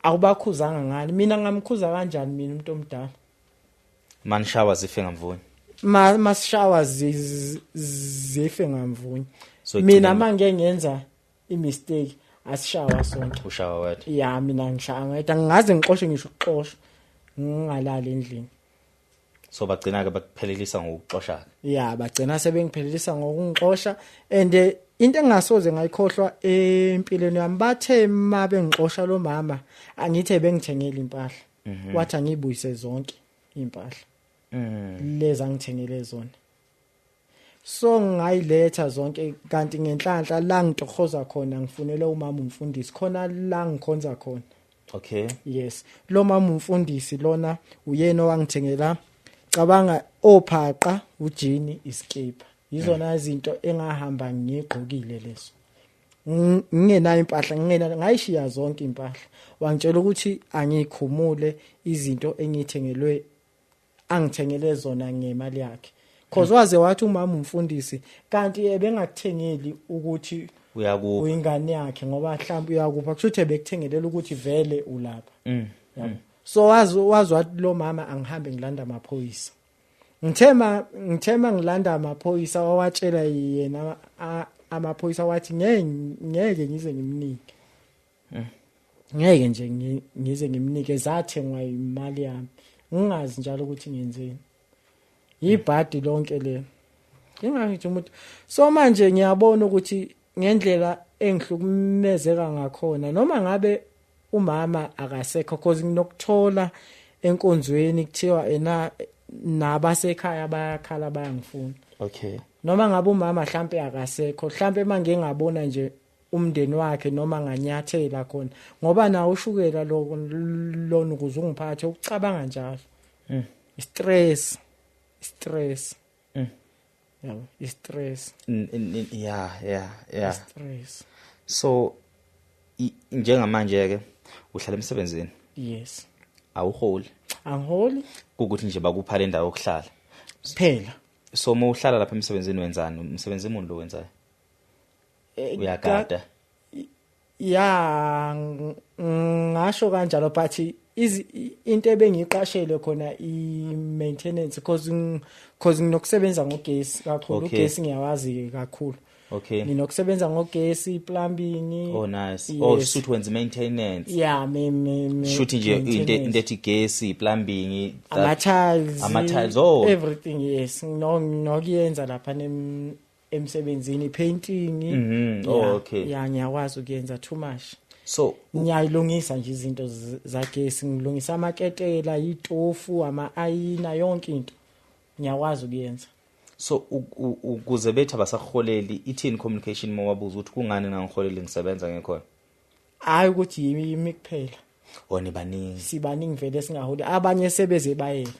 awubakhuzanga ngani mina ngamkhuza kanjani mina umuntu omdala man showers ife ngamvuni mashawa zife ngamvuni mina manje ngenza imistake asishawa sonke ushawa wathi mina ngishaya ngathi angaze ngiqoshe ngisho ukuxosha ngingalali endlini so bagcina ke bakuphelelisa ngokuxosha bagcina sebengiphelelisa ngokungixosha and into engasoze ngayikhohlwa empilweni yami bathe mabe ngixosha lo mama angithi bengithengela impahla wathi angibuyise zonke impahla leza ngithengele zona so ngayiletha zonke kanti ngenhlanhla la ngitohoza khona ngifunele umama umfundisi khona la ngikhonza khona okay yes lo mama umfundisi lona uyena owangithengela cabanga ophaqa ujini iskipper yizona izinto engahamba ngigqokile leso ngingenayo impahla ngayishiya zonke impahla wangitshela ukuthi angikhumule izinto angithengele zona ngemali yakhe cause waze wathi umama umfundisi kanti ebengakuthengeli ukuthi uyakupha uyingane yakhe ngoba mhlawumbe uyakupha kushuthi ebekuthengelela ukuthi vele ulapha so wazi lo mama angihambe ngilanda amaphoyisa ngithema ngilanda amaphoyisa wawatshela yena amaphoyisa wathi ngeke ngize ngimnike ngeke nje ngize ngimnike zathengwa imali yami ngingazi njalo ukuthi ngenzeni ibhadi lonke le ngingathi umuntu so manje ngiyabona ukuthi ngendlela engihlukumezeka ngakhona noma ngabe umama akasekho cause nginokuthola enkonzweni kuthiwa ena nabasekhaya bayakhala bayangifuna okay noma ngabe umama mhlambe akasekho mhlambe manje ngabona nje umndeni wakhe noma nganyathela khona ngoba nawo ushukela lona ukuze ungiphathe ukucabanga njalo stress stress stress so njengamanje ke uhlala emsebenzini yes awuholi angiholi ukuthi nje bakupha le ndawo yokuhlala phela so uma uhlala lapha emsebenzini wenzani umsebenzi imuni lo wenzayo uyagada ya ngasho kanjalo but into ebengiqashele khona i-maintenance cause nginokusebenza ngogesi kakhulu ugesi ngiyawazi kakhulu okay nginokusebenza ngogesi plumbing oh nice oh suthi wenza maintenance yeah me shuthi nje into ethi gesi plumbing ama-tiles oh everything yes nokuyenza lapha emsebenzini painting okay ya ngiyakwazi ukuyenza too much so ngiyayilungisa nje izinto zagesi ngilungisa amaketela itofu ama-ayina yonke into ngiyakwazi ukuyenza so ukuze bethu abasaholeli ithini communication uma wabuza ukuthi kungani ngangiholeli ngisebenza ngekhona hayi ukuthi yimi kuphela baningi sibaningi vele singaholi abanye sebeze bayela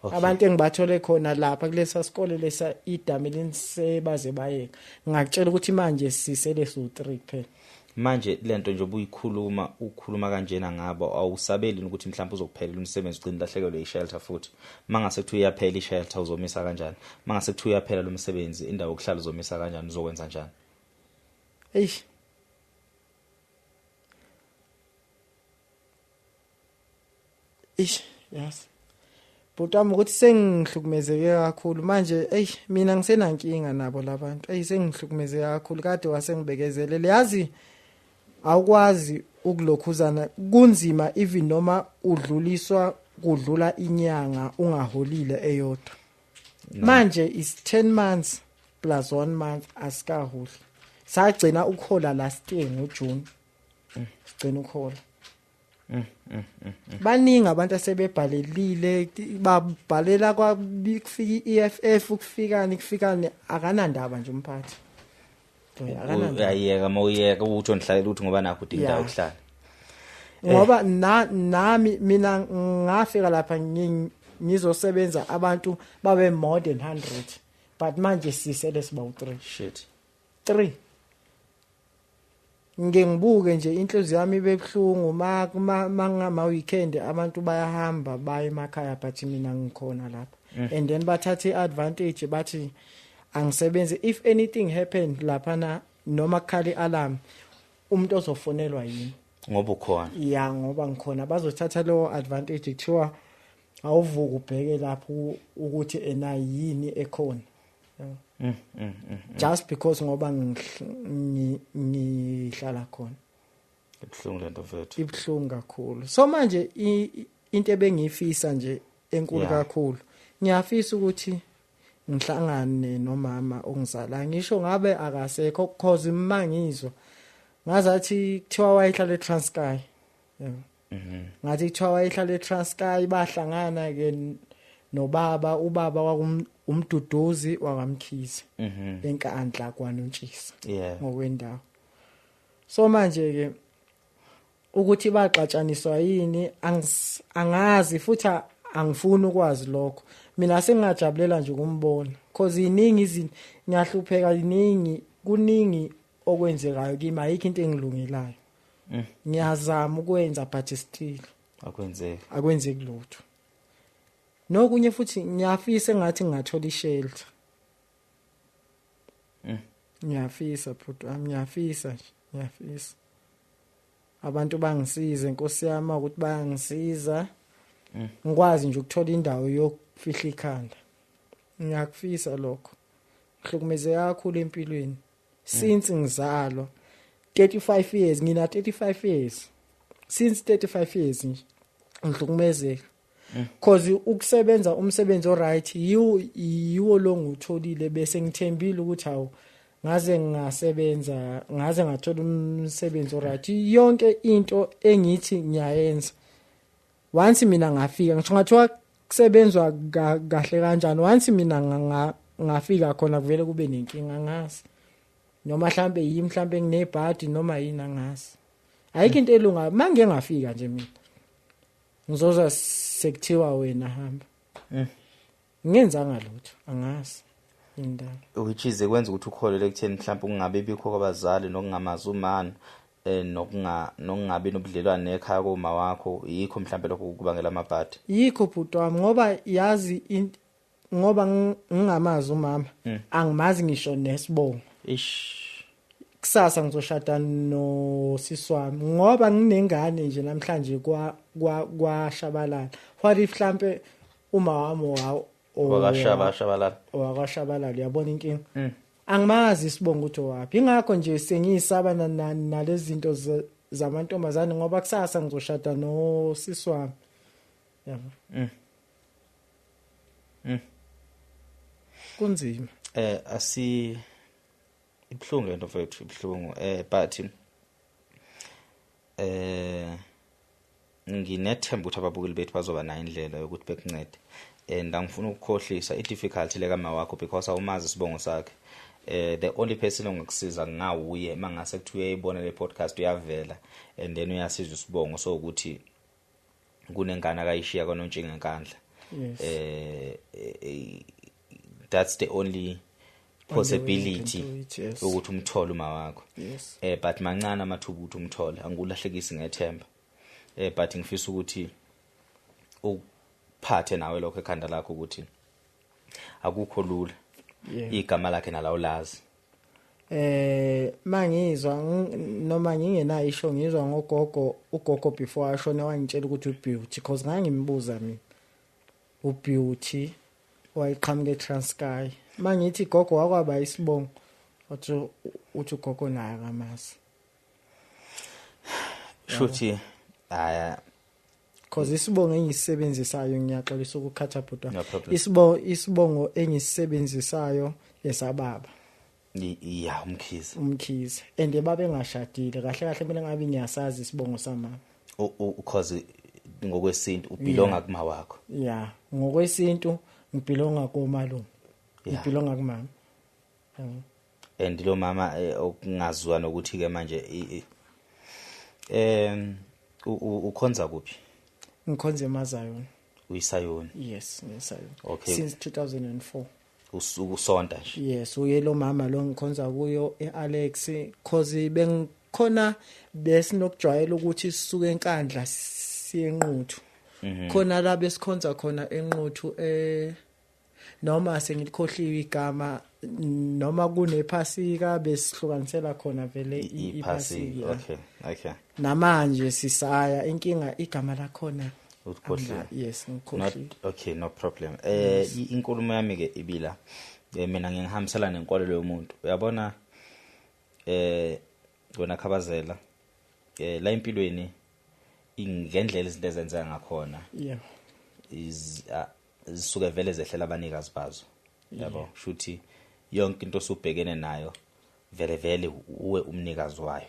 abantu engibathole khona lapha kulesa sikole lesa idamelini sebaze bayeka ngakutshela ukuthi manje sisele su3 kuphela manje lento nje ukhuluma kanjena ngabo awusabeli ukuthi mhlawumbe uzokuphelela umsebenzi ugcina lahlekelwe ishelter futhi mangase kuthi uyaphela ishelter uzomisa kanjani mangase kuthi uyaphela lo msebenzi indawo yokuhlala uzomisa kanjani uzokwenza njani yes Butama ukuthi sengihlukumezeke kakhulu manje mina ngisenankinga nabo labantu sengihlukumezeke kakhulu kade wasengibekezelele yazi awukwazi ukulokhuzana kunzima even noma udluliswa kudlula inyanga ungaholile eyodwa manje is 10 months plus 1 month asikaholi sagcina ukhola last year ngoJune sigcina ukhola baningi abantu asebebhalelile babhalela kwakufika iEFF kufikani akanandaba nje umphathi uyayeka mawuyeka uthi onhlalela ukuthi ngoba nakho udinga ukuhlala ngoba nami mina ngafika lapha ngizosebenza abantu babe more than 100 but manje sisele siba u3 shit 3 ngibuke nje inhliziyo yami bebhlungu mangama weekend abantu bayahamba baye emakhaya but mina ngikhona lapha and then bathathe advantage bathi angisebenze if anything happened lapha na noma khali alarm umuntu ozofonelwa yini ngoba ukhona ya ngoba ngikhona bazothatha lo advantage kuthiwa awuvuka ubheke lapho ukuthi ena yini ekhona just because ngoba ngihlala khona ibhlungu lento vethu ibhlungu kakhulu so manje into ebengifisa nje enkulu kakhulu ngiyafisa ukuthi ngihlangane nomama ongizala ngisho ngabe akasekho because mangizwa ngazathi kuthiwa wayehlala eTranskei ngathi kuthiwa wayehlala eTranskei bahlangana ke nobaba ubaba umduduzi wakamkhize enkandla kwaNontshisi ngokwendawo so manje ke ukuthi baxatshaniswa yini angazi futhi angifuni ukwazi lokho mina sengajabulela nje ukumbona because iningi izinto ngiyahlupheka iningi kuningi okwenzekayo kimi ayikho into engilungelayo ngiyazama ukwenza but still akwenzeki lutho nokunye futhi ngiyafisa engathi ngathola ishelter ngiyafisa futhi ngiyafisa abantu bangisize inkosi yami ukuthi bayangisiza ngikwazi nje ukuthola indawo yokufihla ikhanda ngiyakufisa lokho ngihlukumeze kakhulu empilweni since ngizalwa 35 years ngina 35 years since 35 years nje ngihlukumezeka because ukusebenza umsebenzi oright yiwo lo ngutholile bese ngithembile ukuthi awu ngaze ngathola umsebenzi oright yonke into engithi ngiyayenza once mina ngafika ngisho ngathiwa kusebenzwa kahle kanjani once mina ngafika khona kuvele kube nenkinga ngazi noma mhlambe nginebhadi noma yini angazi ayikho into elunga manje ngafika nje mina ngizoza sekuthiwa wena hamba ngenzanga lutho angazi indaba which is kwenza ukuthi ukholele ekutheni mhlawumbe kungabe bikho kwabazali nokungamazi umani nokungabi nobudlelwane nekhaya koma wakho yikho mhlambe lokho kubangela amabhadi. Yikho bhuti wami ngoba yazi ngoba ngingamazi umama angimazi ngisho nesibongo. Kusasa ngizoshada nosisi wami ngoba nginengane nje namhlanje kwaShabalala. What if mhlambe uma wami wakashabalala uyabona inkinga. Angimazi isibongo ukuthi wapi. Ingakho nje sengiyisaba nalezi zinto zamantombazane ngoba kusasa ngizoshada nosisi wami. Yabo. Kunzima. Ibhlungu into mfethu ibhlungu but nginethemba ukuthi ababukeli bethu bazoba nayo indlela yokuthi bekuncede. And angifuna ukukhohlisa i-difficulty lekama wakho because awumazi isibongo sakhe. The only person ongakusiza ngawuye mangase kuthiwe uyayibona le podcast uyavela and then uyasiza usibongo so ukuthi kunengane akayishiya koNontshinga enkandla. That's the only possibility ukuthi umthole uma wakho. But mancane amathuba ukuthi umthole angulahlekisi ngethemba. But ngifisa ukuthi uphathe nawe lokho ekhanda lakho ukuthi akukho lula igama lakhe nalawulazi. Mangizwa noma ngingenayo isho ngizwa ugogo before ashone wangitshela ukuthi uBeauty because ngangimbuza mina uBeauty wayiqhamuke eTranskei. Mangithi gogo wakwaba isibongo uthi ugogo naye akamazi. Shuthi because isibongo engisisebenzisayo ngiyaxolisa ukukhatha bhuti. Isibongo engisisebenzisayo lesababa. Yeah, umkhize and babe ngashadile kahle mina ngabe ngiyasazi isibongo samama because ngokwesintu ubelonga kuma wakho. Yeah, ngokwesintu ngibelonga komalume. Ngibelonga kumama. And lo mama okungazwa nokuthi ke manje ukhonza kuphi? Ngikhonza eMazayona. Uyisayona? Yes, ngisayona. Okay. Since 2004. Usonta nje. Yes, uyelo mama lo ngikhonza kuyo eAlex cause bengikhona besinokujwayela ukuthi sisuke enkandla siye enquthu. Khona la besikhonza khona enquthu noma sengikhohliwe igama noma kunephasika besihlukanisela khona vele iphasika. Okay. Namanje sisaya inkinga igama lakhona. Ukhohliwe. Yes, ngikhohliwe. Okay, no problem. Inkulumo yami ke ibila mina ngihambisela nenkolelo yomuntu. Uyabona wena khabazela la empilweni ngendlela izinto ezenzeka ngakhona. Yeah. Zisuke vele zehlela abanikazi bazo. Yabo, shuthi yonke into osubhekene nayo vele uwe umnikazi wayo.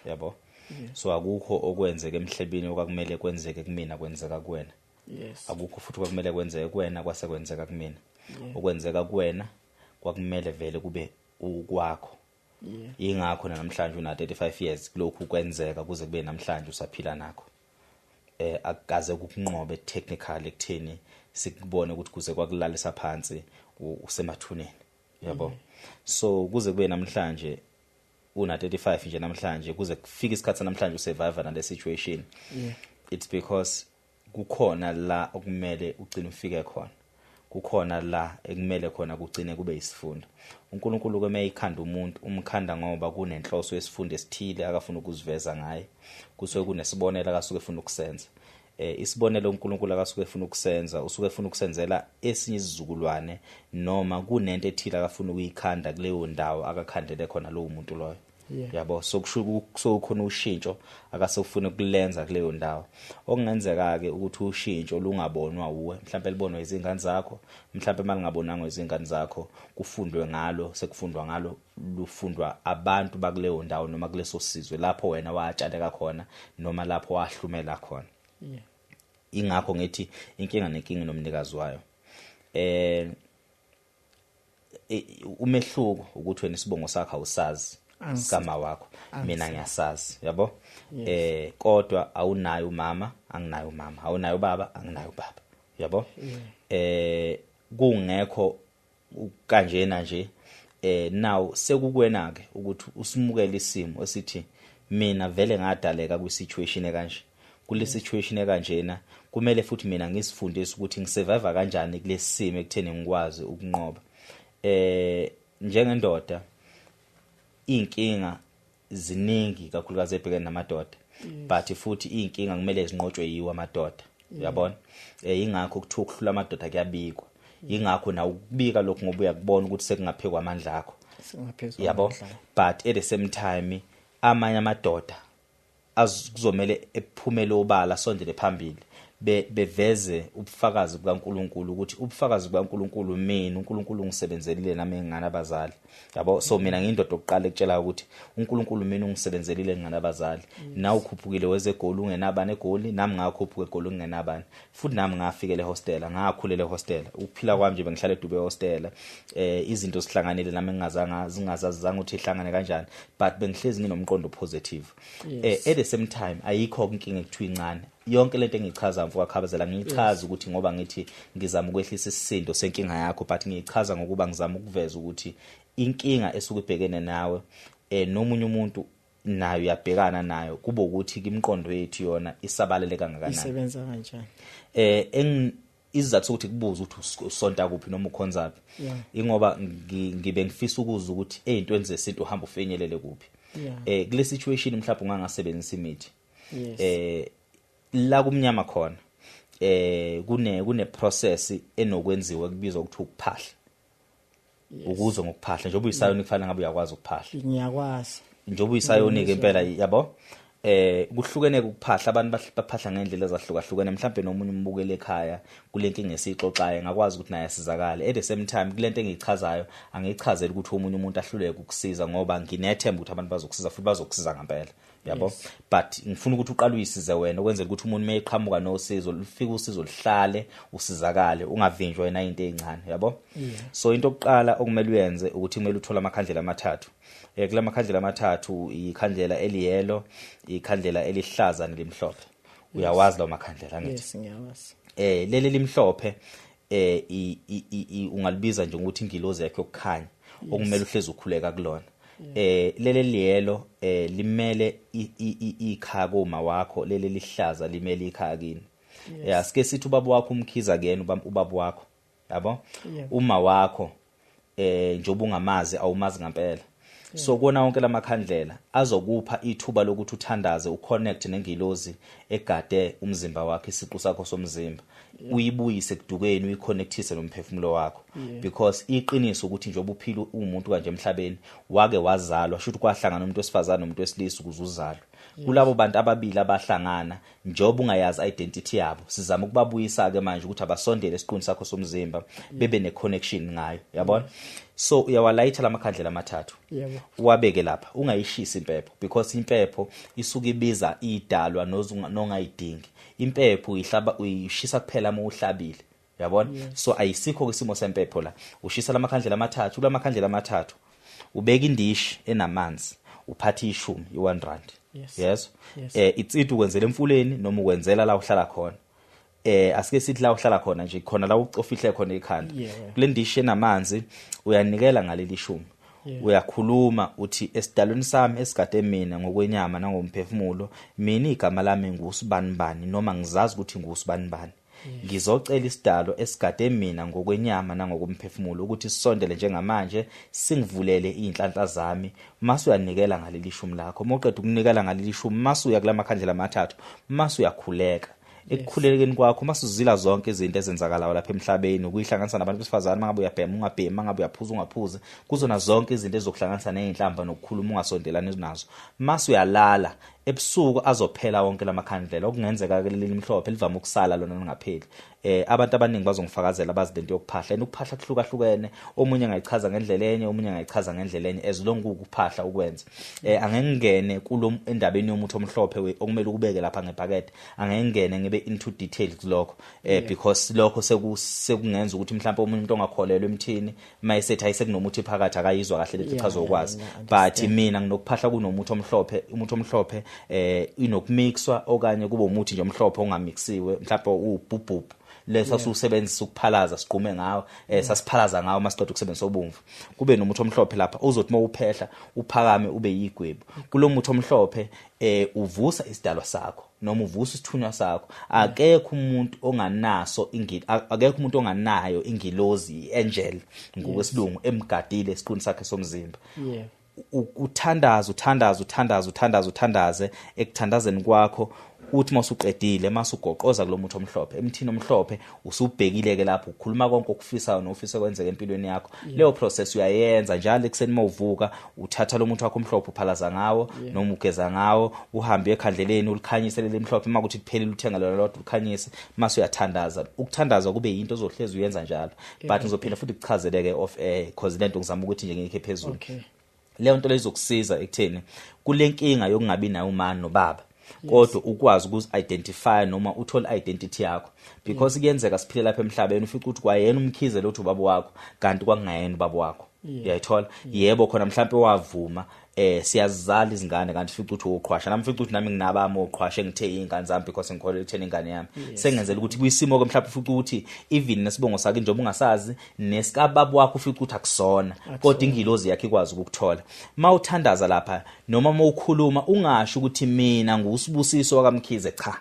Yabo. So akukho okwenzeka emhlabeni okwakumele kwenzeke kumina kwenzeka kuwena. Akukho futhi kwakumele kwenzeke kuwena kwase kwenzeka kumina. Okwenzeka kuwena kwakumele vele kube ukwakho. Ingakho namhlanje una 35 years kulokhu kwenzeka kuze kube namhlanje usaphila nakho. Akaze kukunqobe technically ekutheni sikubone ukuthi kuze kwakulalisa phansi usemathuneni. Yabo. So kuze kube namhlanje una 35 nje namhlanje kuze kufika isikhathi namhlanje usurvive na le situation. It's because kukhona la okumele ugcine ufike khona. Kukhona la ekumele khona kugcine kube isifundo. uNkulunkulu kwemeyikhanda umuntu umkhanda ngoba kunenhloso yesifundo esithile akafuna ukuziveza ngaye. Kusuke kunesibonelo akasuke efuna ukusenza. Isibonelo uNkulunkulu akasuke efuna ukusenza usuke efuna ukusenzela esinye isizukulwane noma kunento ethile akafuna ukuyikhanda kuleyo ndawo akakhandele khona lo muntu loyo. Yabo, so kusho khona ushintsho akasefuna ukulenza kuleyo ndawo. Okungenzeka ke ukuthi ushintsho lungabonwa uwe mhlawumbe libonwe izingane zakho, mhlawumbe malingabonanga izingane zakho kufundwe ngalo, sekufundwa ngalo lufundwa abantu bakuleyo ndawo noma kuleso sizwe lapho wena watshaleka khona noma lapho wahlumela khona. Ingakho ngithi inkinga nenkinga nomnikazi wayo. Umehluko ukuthi wena isibongo sakho awusazi sigama wakho, mina ngiyasazi, yabo. Kodwa awunayo umama, anginayo umama, awunayo baba, anginayo baba, yabo. Kungekho kanjena nje now sekukwena ke ukuthi usimukele isimo esithi mina vele ngadaleka kwi-situation ekanje kule situation ekanjena kumele futhi mina ngisifundise ukuthi ngisurvive kanjani kulesi simo ekutheni ngikwazi ukunqoba njengendoda inkinga ziningi kakhulukazi ebhekene namadoda but futhi inkinga kumele zinqotshwe yiwo amadoda uyabona ingakho kuthiwa ukuhlula amadoda kuyabikwa ingakho na ukubika lokho ngoba uyakubona ukuthi sekungaphekwa amandla akho yabo but at the same time amanye amadoda azizomela ephumele obala sondele phambili beveze ubufakazi bukaNkulunkulu ukuthi ubufakazi bukaNkulunkulu mina uNkulunkulu ngisebenzelile nami ngingana abazali yabo so mina ngiyindoda oqala ekutshela ukuthi uNkulunkulu mina ungisebenzelile ngingana abazali na ukhuphukile weze egoli ungenabani egoli nami ngakhuphuka egoli ungenabani futhi nami ngafikele hostela ngakhulela hostela ukuphila kwami nje bengihlala edube hostela izinto sihlanganele nami ngingazazanga ukuthi ihlangane kanjani but bengihlezi nginomqondo positive at the same time ayikho inkinga ekuthiwa incane yonke lento engichaza mfowethu akhabazela ngichaza ukuthi ngoba ngithi ngizama ukwehlisa isisindo senkinga yakho but ngichaza ngokuba ngizama ukuveza ukuthi inkinga esuke ibhekene nawe nomunye umuntu nayo yabhekana nayo kuba ukuthi imqondo yethu yona isabalele kangakanani isebenza kanjani izathu ukuthi kubuza ukuthi usonta kuphi noma ukhonza kuphi ingoba ngibe ngifisa ukuzwa ukuthi ezintweni zesinto uhamba ufenyelele kuphi kule situation mhlawumbe ungangasebenzisa imithi la kumnyama khona kune process enokwenziwa kubizwa ukuthi ukuphahla ukuzwe ngokuphahla njengoba uyisayoni kufanele ngabe uyakwazi ukuphahla ngiyakwazi njengoba uyisayoni ke impela yabo kuhlukene ukuphahla abantu baphahla ngendlela ezahlukahlukene mhlawumbe nomunye umbukele ekhaya kulenkinga esixoxayo ngakwazi ukuthi naye asizakale at the same time kulento engiyichazayo angiyichazeli ukuthi umunye umuntu ahluleke ukusiza ngoba nginethemba ukuthi abantu bazokusiza futhi bazokusiza ngempela yabo but ngifuna ukuthi uqale uyisize wena ukwenzela ukuthi umuntu meyiqhamuka nosizo lifike usizo lihlale usizakale ungavinjwa yena into ezincane yabo so into yokuqala okumele uyenze ukuthi kumele uthole amakhandlela amathathu kula makhandlela amathathu ikhandlela eliyelo ikhandlela elihlaza nelimhlophe uyawazi lawo makhandlela ngithi yes ngiyawazi leli limhlophe ungalibiza nje ukuthi ingilozi yakhe yokukhanya okumele uhlezi ukhuleka kulona leli liyelo limele ikhaya koma wakho leli lihlaza limele ikhaya kini sike sithi ubaba wakho umkhiza kuyena ubaba wakho yabo uma wakho njoba ungamazi awumazi ngempela so kona wonke lamakhandlela azokupha ithuba lokuthi uthandaze uconnect nengilozi egade umzimba wakhe isiqu sakho somzimba uyibuyise kudukeni uyiconnectise nomphefumulo wakho because iqiniso ukuthi njengoba uphila umuntu kanje emhlabeni wake wazalwa shuthi kwahlangana umuntu wesifazana nomuntu wesilisa ukuze uzalwe kulabo bantu ababili abahlangana njengoba ungayazi identity yabo sizama ukubabuyisa ke manje ukuthi abasondele esiquni sakho somzimba bebe ne connection ngayo yabona so uyawalayitha lamakhandlela amathathu uwabeke lapha ungayishisi impepho because impepho isuka ibiza idalwa nongayidingi impepho ihlaba uyishisa kuphela uma uhlabile yabona so ayisikho isimo sempepho la ushisa lamakhandlela amathathu lamakhandlela amathathu ubeka indishi enamanzi uphatha ishumi i1 rand yes itsithu ukwenzela emfuleni noma ukwenzela la uhlala khona asike sithi la uhlala khona nje khona la ucofihle khona ikhanda kule ndishi enamanzi uyanikela ngaleli shumi uyakhuluma uthi esidalweni sami esigade mina ngokwenyama nangomphefumulo mina igama lami nguSibanibani noma ngizazi ukuthi nguSibanibani ngizocela isidalo esigade mina ngokwenyama nangokomphefumulo ukuthi sisondele njengamanje singivulele inhlanhla zami mase uyanikela ngaleli shumi lakho moqeda ukunikela ngaleli shumi mase uya kula makhandlela amathathu mase uyakhuleka ekukhulekeni kwakho masuzila zonke izinto ezenzakalayo lapha emhlabeni ukuyihlanganisa nabantu besifazana mangabe uyabhema ungabhema mangabe uyaphuza ungaphuza kuzona zonke izinto ezokuhlanganisa nezinhlamba nokukhuluma ungasondelani nazo mase uyalala ebusuku azophela wonke lamakhandlela okungenzeka ke leli limhlophe livama ukusala lona lingapheli abantu abaningi bazongifakazela bazi lento yokuphahla ukuphahla kuhlukahlukene omunye ngayichaza ngendlela enye omunye ngayichaza ngendlela enye ezilonke ukuphahla ukwenza angengene kulo endabeni yomuntu omhlophe okumele ukubeke lapha ngebhakede angengene ngibe into details lokho because lokho sekungenza ukuthi mhlawumbe umuntu ongakholelwa emthini mayisethi ayisekunomuthi phakathi akayizwa kahle lethi chazokwazi but mina nginokuphahla kunomuthi omhlophe umuntu omhlophe inokumixwa okanye kube umuthi nje omhlophe ongamixiwe mhlawumbe ubhubhubhu lesa susebenzisa ukuphalaza siqume ngawo sasiphalaza ngawo masiqeda ukusebenzisa obomvu kube nomuthi omhlophe lapha uzothi mawuphehla uphakame ube yigwebu kulo muthi omhlophe uvusa isidalwa sakho noma uvusa isithunywa sakho akekho umuntu onganaso akekho umuntu onganayo ingilozi angel ngokwesilungu emgadile esiquni sakhe somzimba uthandaze ekuthandazeni kwakho uthi masuqedile masugoqoza kulomuthi omhlophe emthini omhlophe usubhekile ke lapho ukhuluma konke okufisayo nofisa kwenzeka empilweni yakho leyo process uyayenza njalo ekseni mawuvuka uthatha lo muthi wakho omhlophe uphalaza ngawo noma ugeza ngawo uhambe ekhandleleni ulikhanyise leli mhlophe makuthi kuphelile uthenga lona lodwa ukhanyise mase uyathandaza ukuthandaza kube into ozohlezi uyenza njalo but ngizophinda futhi kuchazeleke off air because lento ngizama ukuthi nje ngikhe phezulu leyo nto lezokusiza ekutheni kulenkinga yokungabi nayo umani nobaba kodwa ukwazi ukuzi-identify noma uthole identity yakho because kuyenzeka siphile lapha emhlabeni ufica ukuthi kwayena umkhize lothu ubaba wakho kanti kwakungayena ubaba wakho uyayithola yebo khona mhlawumbe wavuma siyazizala izingane kanti fica ukuthi uqhwasha nami fica ukuthi nami nginabami oqhwashe ngithe ingane zami because ngikholelwa ekutheni ingane yami sengenzela ukuthi kuyisimo ke mhlawumbe fica ukuthi even nesibongo sakhe njengoba ungasazi nesikababa wakho fica ukuthi akusona kodwa ingilozi yakhe ikwazi ukukuthola mawuthandaza lapha noma mawukhuluma ungasho ukuthi mina ngusibusiso wakamkhize cha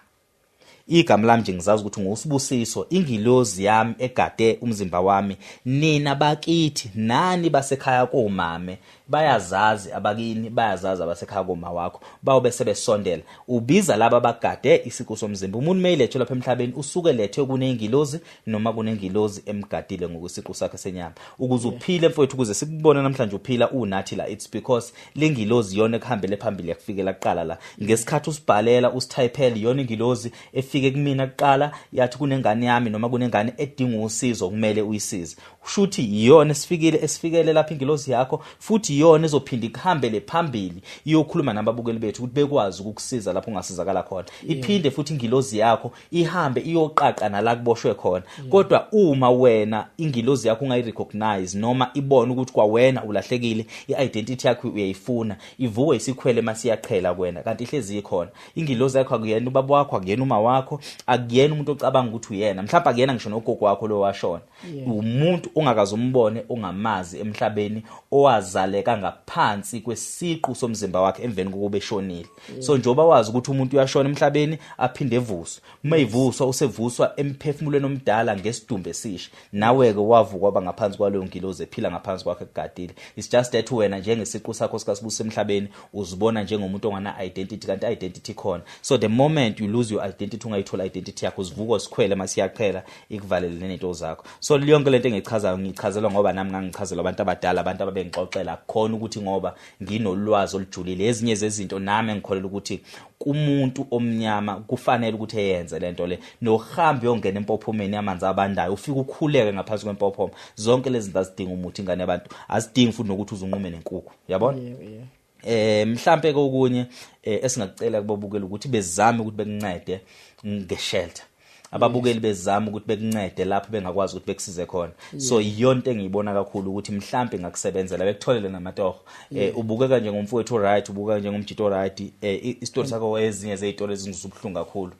igama lami nje ngizazi ukuthi ngusibusiso ingilozi yami egade umzimba wami nina bakithi nani basekhaya komame bayazazi abakini bayazazi abasekhaya koma wakho bawo sebesondela ubiza laba bagade isiqu somzimba umuntu mayilethe lapha emhlabeni usuke lethe kunengilozi noma kunengilozi emgadile ngokwesiqu sakhe senyama ukuze uphile mfowethu ukuze sikubone namhlanje uphila unathi la it's because lengilozi yona ekuhambele phambili yakufikela kuqala la ngesikhathi usibhalela usithayipele yona ingilozi efike kumina kuqala yathi kunengane yami noma kunengane edinga usizo kumele uyisize ushuthi iyona esifikele lapha ingilozi yakho futhi iyona ezophinda ikhambele phambili iyokhuluma nababukeli bethu ukuthi bekwazi ukukusiza lapho ungasizakala khona iphinde futhi ingilozi yakho ihambe iyoqaqa nala kuboshwe khona kodwa uma wena ingilozi yakho ungayirecognize noma ibone ukuthi kwawena ulahlekile iidentity yakho uyayifuna ivuke isikhwele masiyaqhela kwena kanti ihlezi ikhona ingilozi yakho akuyena ubaba wakho akuyena uma wakho akuyena umuntu ocabanga ukuthi uyena mhlawumbe akuyena ngisho nogogo wakho lo washona umuntu ongakazi umbone ongamazi emhlabeni owazaleka ngaphansi kwesiqu somzimba wakhe emveni kokuba eshonile so njoba wazi ukuthi umuntu uyashona emhlabeni aphinde evuswe mayivuswa usevuswa emphefumulweni omdala ngesidumbe esisha nawe ke wavuka waba ngaphansi kwaleyo ngilozi ephila ngaphansi kwakhe kugadile it's just that wena njengesiqu sakho sikasibusa emhlabeni uzibona njengomuntu ongana identity kanti identity khona so the moment you lose your identity ungayithola identity yakho uzivuka sikhwele masiyaqhela ikuvalele nezinto zakho so liyonke lento engichazayo ngichazelwa ngoba nami ngangichazelwa abantu abadala abantu ababengixoxela khona ukuthi ngoba nginolwazi olujulile ezinye zezinto nami ngikholela ukuthi kumuntu omnyama kufanele ukuthi eyenze lento le nohambe yongena empophomeni yamanzi abandayo ufika ukhuleke ngaphansi kwempophoma zonke lezi zinto azidinga umuthi ingane yabantu azidingi futhi nokuthi uzunqume nenkukhu yabona mhlambe ke okunye esingakucela kubabukela ukuthi bezame ukuthi bekuncede ngeshelter ababukeli bezama ukuthi bekuncede lapho bengakwazi ukuthi bekusize khona so iyonto engiyibona kakhulu ukuthi mhlambe ngakusebenzela bekutholele namatoho ubukeka njengomfowethu right ubukeka njengomjito right istory sakho ezinye zezitori ezingizubhlungu kakhulu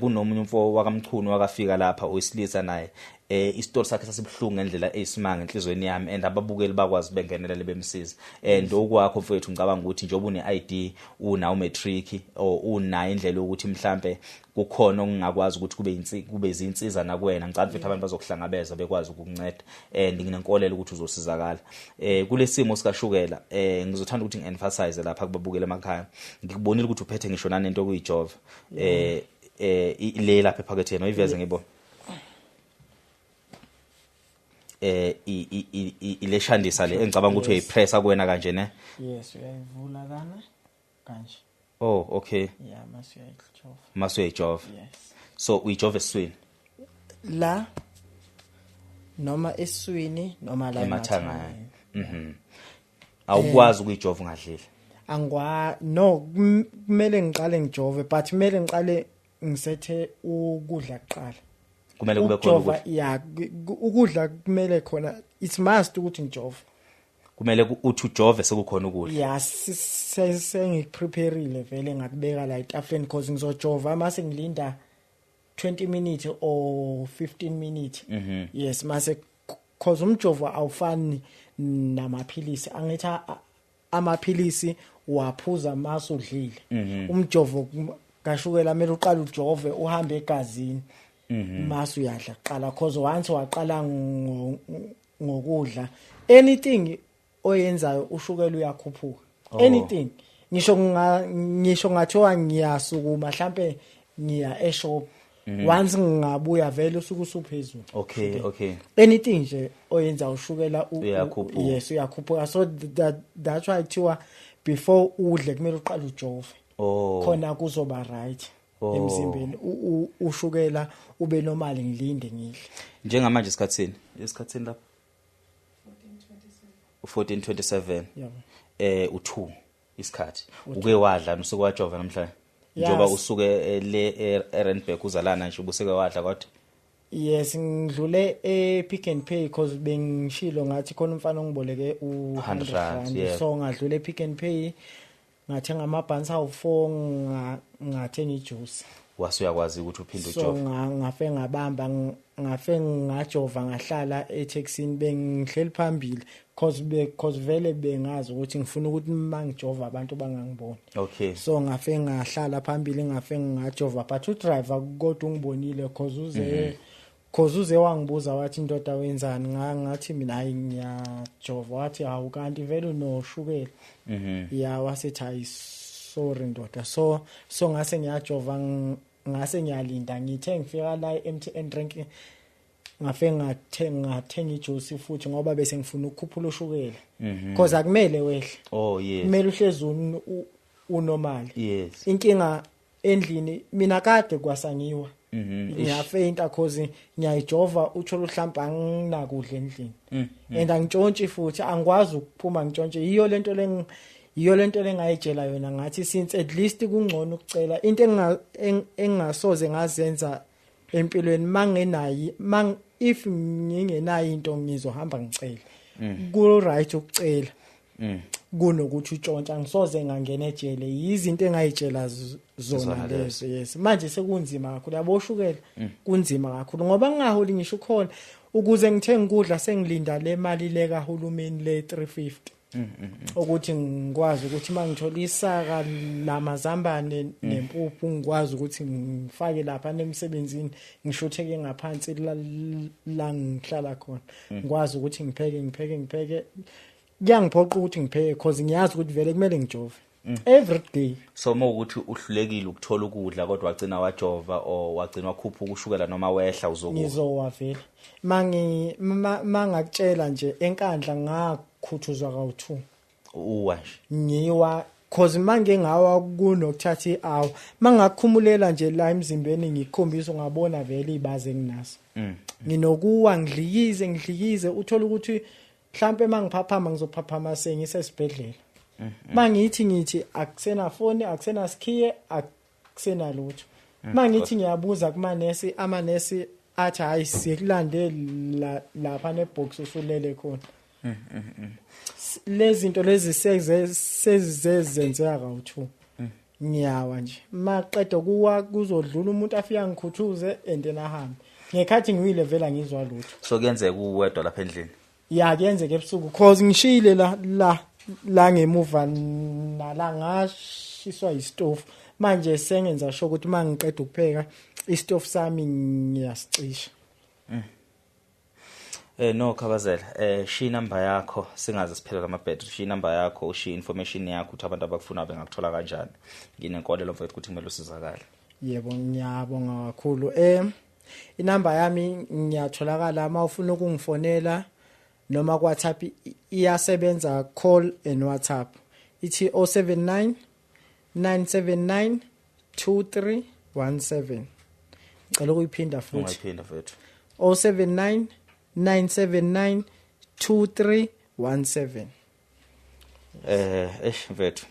kunomunye umfo wakamchunu wakafika lapha oyisilisa naye istory sakhe sasibhlungu ngendlela eyisimanga enhlizweni yami and ababukeli bakwazi bengenelele bemsiza and okwakho mfowethu ngicabanga ukuthi njengoba une-ID unawo matric or unayo indlela ukuthi mhlambe kukhona okungakwazi ukuthi kube izinsiza nakwena ngicabanga ukuthi abantu bazokuhlangabeza bekwazi ukukunceda and nginenkolelo ukuthi uzosizakala kulesimo sikashukela ngizothanda ukuthi ngi-emphasize lapha kubabukela emakhaya ngikubonile ukuthi uphethe ngisho nanento okuyijova le lapha ephaketheni oyiveze ngibona ile shandisa le engicabanga ukuthi uyayipressa kuwena kanje ne yes uyayivula kana kanje oh okay yeah masuyayijova yes so uyijova eswini la noma eswini noma la emathangani awukwazi ukuyijova ngadlela no kumele ngiqale ngijove but kumele ngiqale ngisethe ukudla kuqala kumele kube khona ukudla kumele khona it's must ukuthi ngijove kumele uthi ujove sekukhona ukudla yes sengiprepareile vele ngakubeka la etafeni because ngizojova mase ngilinda 20 minutes or 15 minutes. Yes, mase cause umjovo awufani namaphilisi. Angithi amaphilisi waphuza mase udlile. Umjovo kashukela mele uqala ujove uhambe egazini. Mase uyadla qala cause once waqala ngokudla anything oyenzayo ushukela uyakhuphuka. Anything ngisho ngathiwa ngiyasukuma mhlambe ngiya eshop once ngabuya vele usuku usuphezulu. Okay. Anything nje oyenza ushukela uyakhuphuka. Yes uyakhuphuka, so that's why thiwa before udle kumele uqale ujove khona kuzoba right emzimbeni ushukela ube normal ngilinde ngidle. Njengamanje isikhatsini lapha 1427 u2 isikhathi uke wadla usuke wajova namhlanje njoba usuke le Randburg uzalana nje ubuseke wadla kodwa. Yes ngidlule Pick n Pay because bengishilo ngathi khona umfana ongiboleke u100 so ngadlule Pick n Pay ngathenga amabhansi awu4 ngathenga ijuice. Wasuyakwazi ukuthi uphinde ujove. So ngafe ngabamba ngafe ngajova ngahlala etaxini bengihleli phambili cause vele bengazi ukuthi ngifuna ukuthi mangijova abantu bangangiboni. Okay. So ngafe ngahlala phambili ngafe ngajova but udriver kodwa ungibonile cause uze wangibuza wathi indoda wenzani ngathi mina hayi ngiyajova wathi hawu kanti vele unoshukela. Ya wasethi hayi sorry ndoda so ngase ngiyajova ngase ngiyalinda ngithe ngifika la MTN drink ngafe ngathenga ijuice futhi ngoba bese ngifuna ukukhuphula ushukela because akumele wehle. Yes. Kumele uhlezi unormal. Yes. Inkinga endlini mina kade kwasangiwa. Ngiyafeinta cause ngiyayijova uthola uhlamba anginakudla endlini. And angitshontshe futhi angikwazi ukuphuma ngitshontshe yiyo lento lengayitshela yona ngathi since at least kungcono ukucela into engasoze ngazenza empilweni mangenayi if ngingenayo into ngizohamba ngicela. Ku right ukucela. Kunokuthi utshontsha ngisoze ngangena ejele yizinto engayitshela zona lezo. Yes manje sekunzima kakhulu yaboshukela kunzima kakhulu ngoba ngingaholi ngisho khona ukuze ngithenge ukudla sengilinda le mali le kahulumeni le 350 ukuthi ngikwazi ukuthi mangithola isaka lamazambane nempuphu ngikwazi ukuthi ngifake lapha nemsebenzini ngishotheke ngaphansi la ngihlala khona ngikwazi ukuthi ngipheke kuyangiphoqa ukuthi ngipheke cause ngiyazi ukuthi vele kumele ngijove every day. So mawukuthi uhlulekile ukuthola ukudla kodwa wagcina wajova or wagcina wakhuphuka ushukela noma wehla uzokuwa. Ngizowavela mangakutshela nje enkandla ngakhuthuzwa kawu2 uwa nje ngiwa cause manje ngawa kunokuthatha iawu mangakhumulela nje la emzimbeni ngikhombisa ungabona vele ibaze enginaso. Nginokuwa ngidlikize uthola ukuthi mhlambe mangiphaphama ngizophaphama sengisesibhedlela. Mangithi akusena phone akusena skhiye akusena lutho. Mangithi ngiyabuza kumanesi amanesi athi hayi sikulande lapha nebox usulele khona. Lezi zinto lezi sezenzeka kawu2 ngiyawa nje maqeda kuwa kuzodlula umuntu afika ngikhuthuze endena hamba ngekhathi ngiwile vela ngizwa lutho. So kuyenzeka uwedwa lapha endlini. Ya kuyenzeka ebusuku cause ngishile la ngemuva nala ngashiswa istove manje sengenza sho ukuthi mangiqeda ukupheka istove sami ngiyasicisha. No Khabazela shi number yakho singaze siphelele ama battery shi number yakho ushi information yakho ukuthi abantu abakufuna bengakuthola kanjani nginenkolelo mfethu ukuthi kumele usizakale. Yebo ngiyabonga kakhulu. Inamba yami ngiyatholakala uma ufuna ukungifonela noma ku WhatsApp iyasebenza call and WhatsApp ithi 079 979 2317. Ngicela ukuyiphinda futhi. Ungayiphinda mfethu. 079 979 2317. Mfethu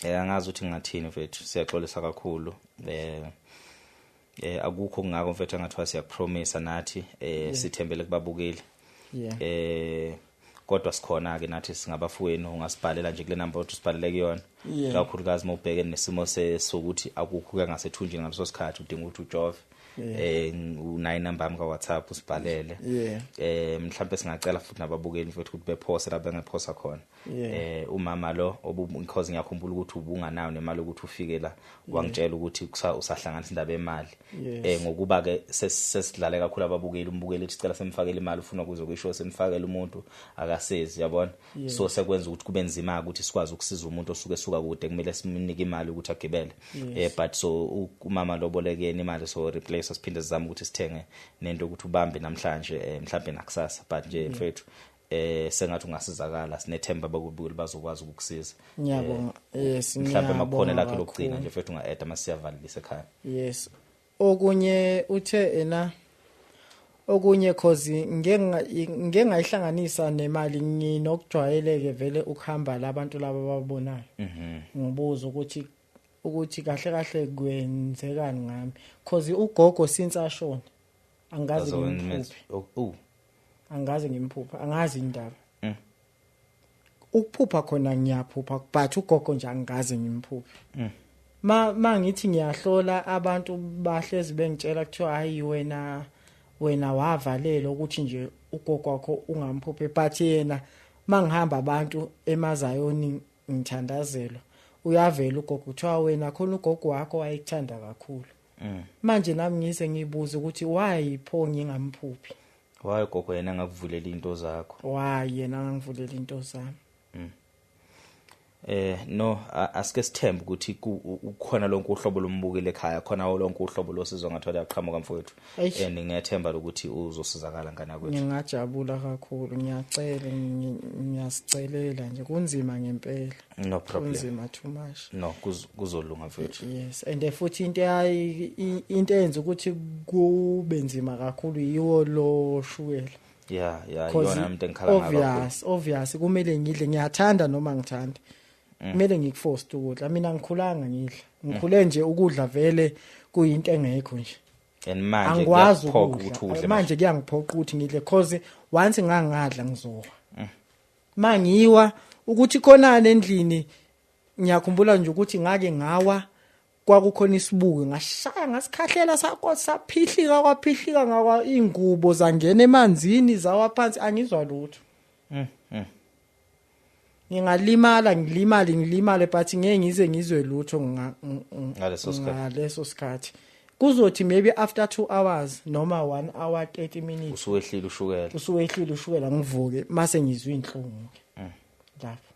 angazi ukuthi ngathini mfethu siyaxolisa kakhulu. Akukho ngako mfethu engathiwa siyakupromise nathi sithembele kubabukeli. Kodwa sikhona ke nathi singabafowenu ungasibhalela nje kule number othi sibhalele kuyona kakhulukazi mawubheke nesimo sokuthi akukho ke ngasethunjini ngaleso sikhathi udinga ukuthi ujove unayi number yami ka WhatsApp usibhalele mhlawumbe singacela futhi nababukeli futhi ukuthi bephose la bengephosa khona umama lo because ngiyakhumbula ukuthi ubunganayo nemali ukuthi ufike la wangitshela ukuthi usahlanganisa indaba emali ngokuba ke sesidlale kakhulu ababukeli umbukeli ethi sicela semfakele imali ufuna kuze kuyisho semfakele umuntu akasezi yabona so sekwenza ukuthi kube nzima ukuthi sikwazi ukusiza umuntu osuke suka kude kumele simnike imali ukuthi agibele but so umama lo bolekeni imali so replace siphinde sizama ukuthi sithenge nento ukuthi ubambe namhlanje mhlawumbe nakusasa but nje mfethu sengathi ungasizakala sinethemba bakubukeli bazokwazi ukukusiza ngiyabonga mhlawumbe makhona lakhe lokugcina nje mfethu unga-add masiyavalisa ekhaya okunye uthe okunye cause ngeke ngayihlanganisa nemali nginokujwayeleke vele ukuhamba labantu laba ababonayo ngibuza ukuthi kahle kwenzekani ngami cause ugogo since ashona angazi ngimphupha angazi indaba ukuphupha khona ngiyaphupha but ugogo nje angazi ngimphupha mangithi ngiyahlola abantu bahlezi bengitshela kuthiwa hayi wena wavalela ukuthi nje ugogo wakho ungamphuphe but yena mangihamba abantu emazayoni ngithandazelo uyavela ugogo kuthiwa wena khona ugogo wakho wayekuthanda kakhulu manje nami ngise ngibuza ukuthi why pho ngingamphuphi why gogo yena ngakuvulela into zakho why yena ngangivulela into zami no asike sithembe ukuthi ukhona lonke uhlobo lombukile ekhaya khona lonke uhlobo losizwe ngathola yaqhamuka mfowethu ngiyethemba ukuthi uzosizakala ngana kwethu ngingajabula kakhulu ngiyacela ngiyasicelela nje kunzima ngempela no problem kunzima too much no kuzolunga mfowethu yes and futhi into eyenza ukuthi kube nzima kakhulu yiwo lo shuwela yona umuntu engikhala ngakho obvious kumele ngidle ngiyathanda noma ngithanda kumele ngikuforce ukudla mina ngikhulanga ngidla ngikhule nje ukudla vele kuyinto engekho nje and manje angikwazi ukudla manje kuyangiphoqa ukuthi ngidle cause once ngangadla ngizowa mangiwa ukuthi khonana endlini ngiyakhumbula nje ukuthi ngake ngawa kwakukhona isibuke ngashaya ngasikhahlela sakho saphihlika kwaphihlika ngakwa ingubo zangena emanzini zawa phansi angizwa lutho ngilimale but ngeke ngize ngizwe lutho ngaleso sikhathi kuzothi maybe after 2 hours noma 1 hour 30 minutes usuwehlile ushukela ngivuke mase ngizwe inhlungu lapho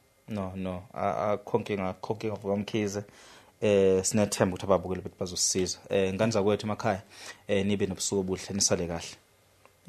no akhonke ngavuka mkhize sinethemba ukuthi ababukeli bethu bazosisiza ngani zakwethu emakhaya nibe nobusuku obuhle nisale kahle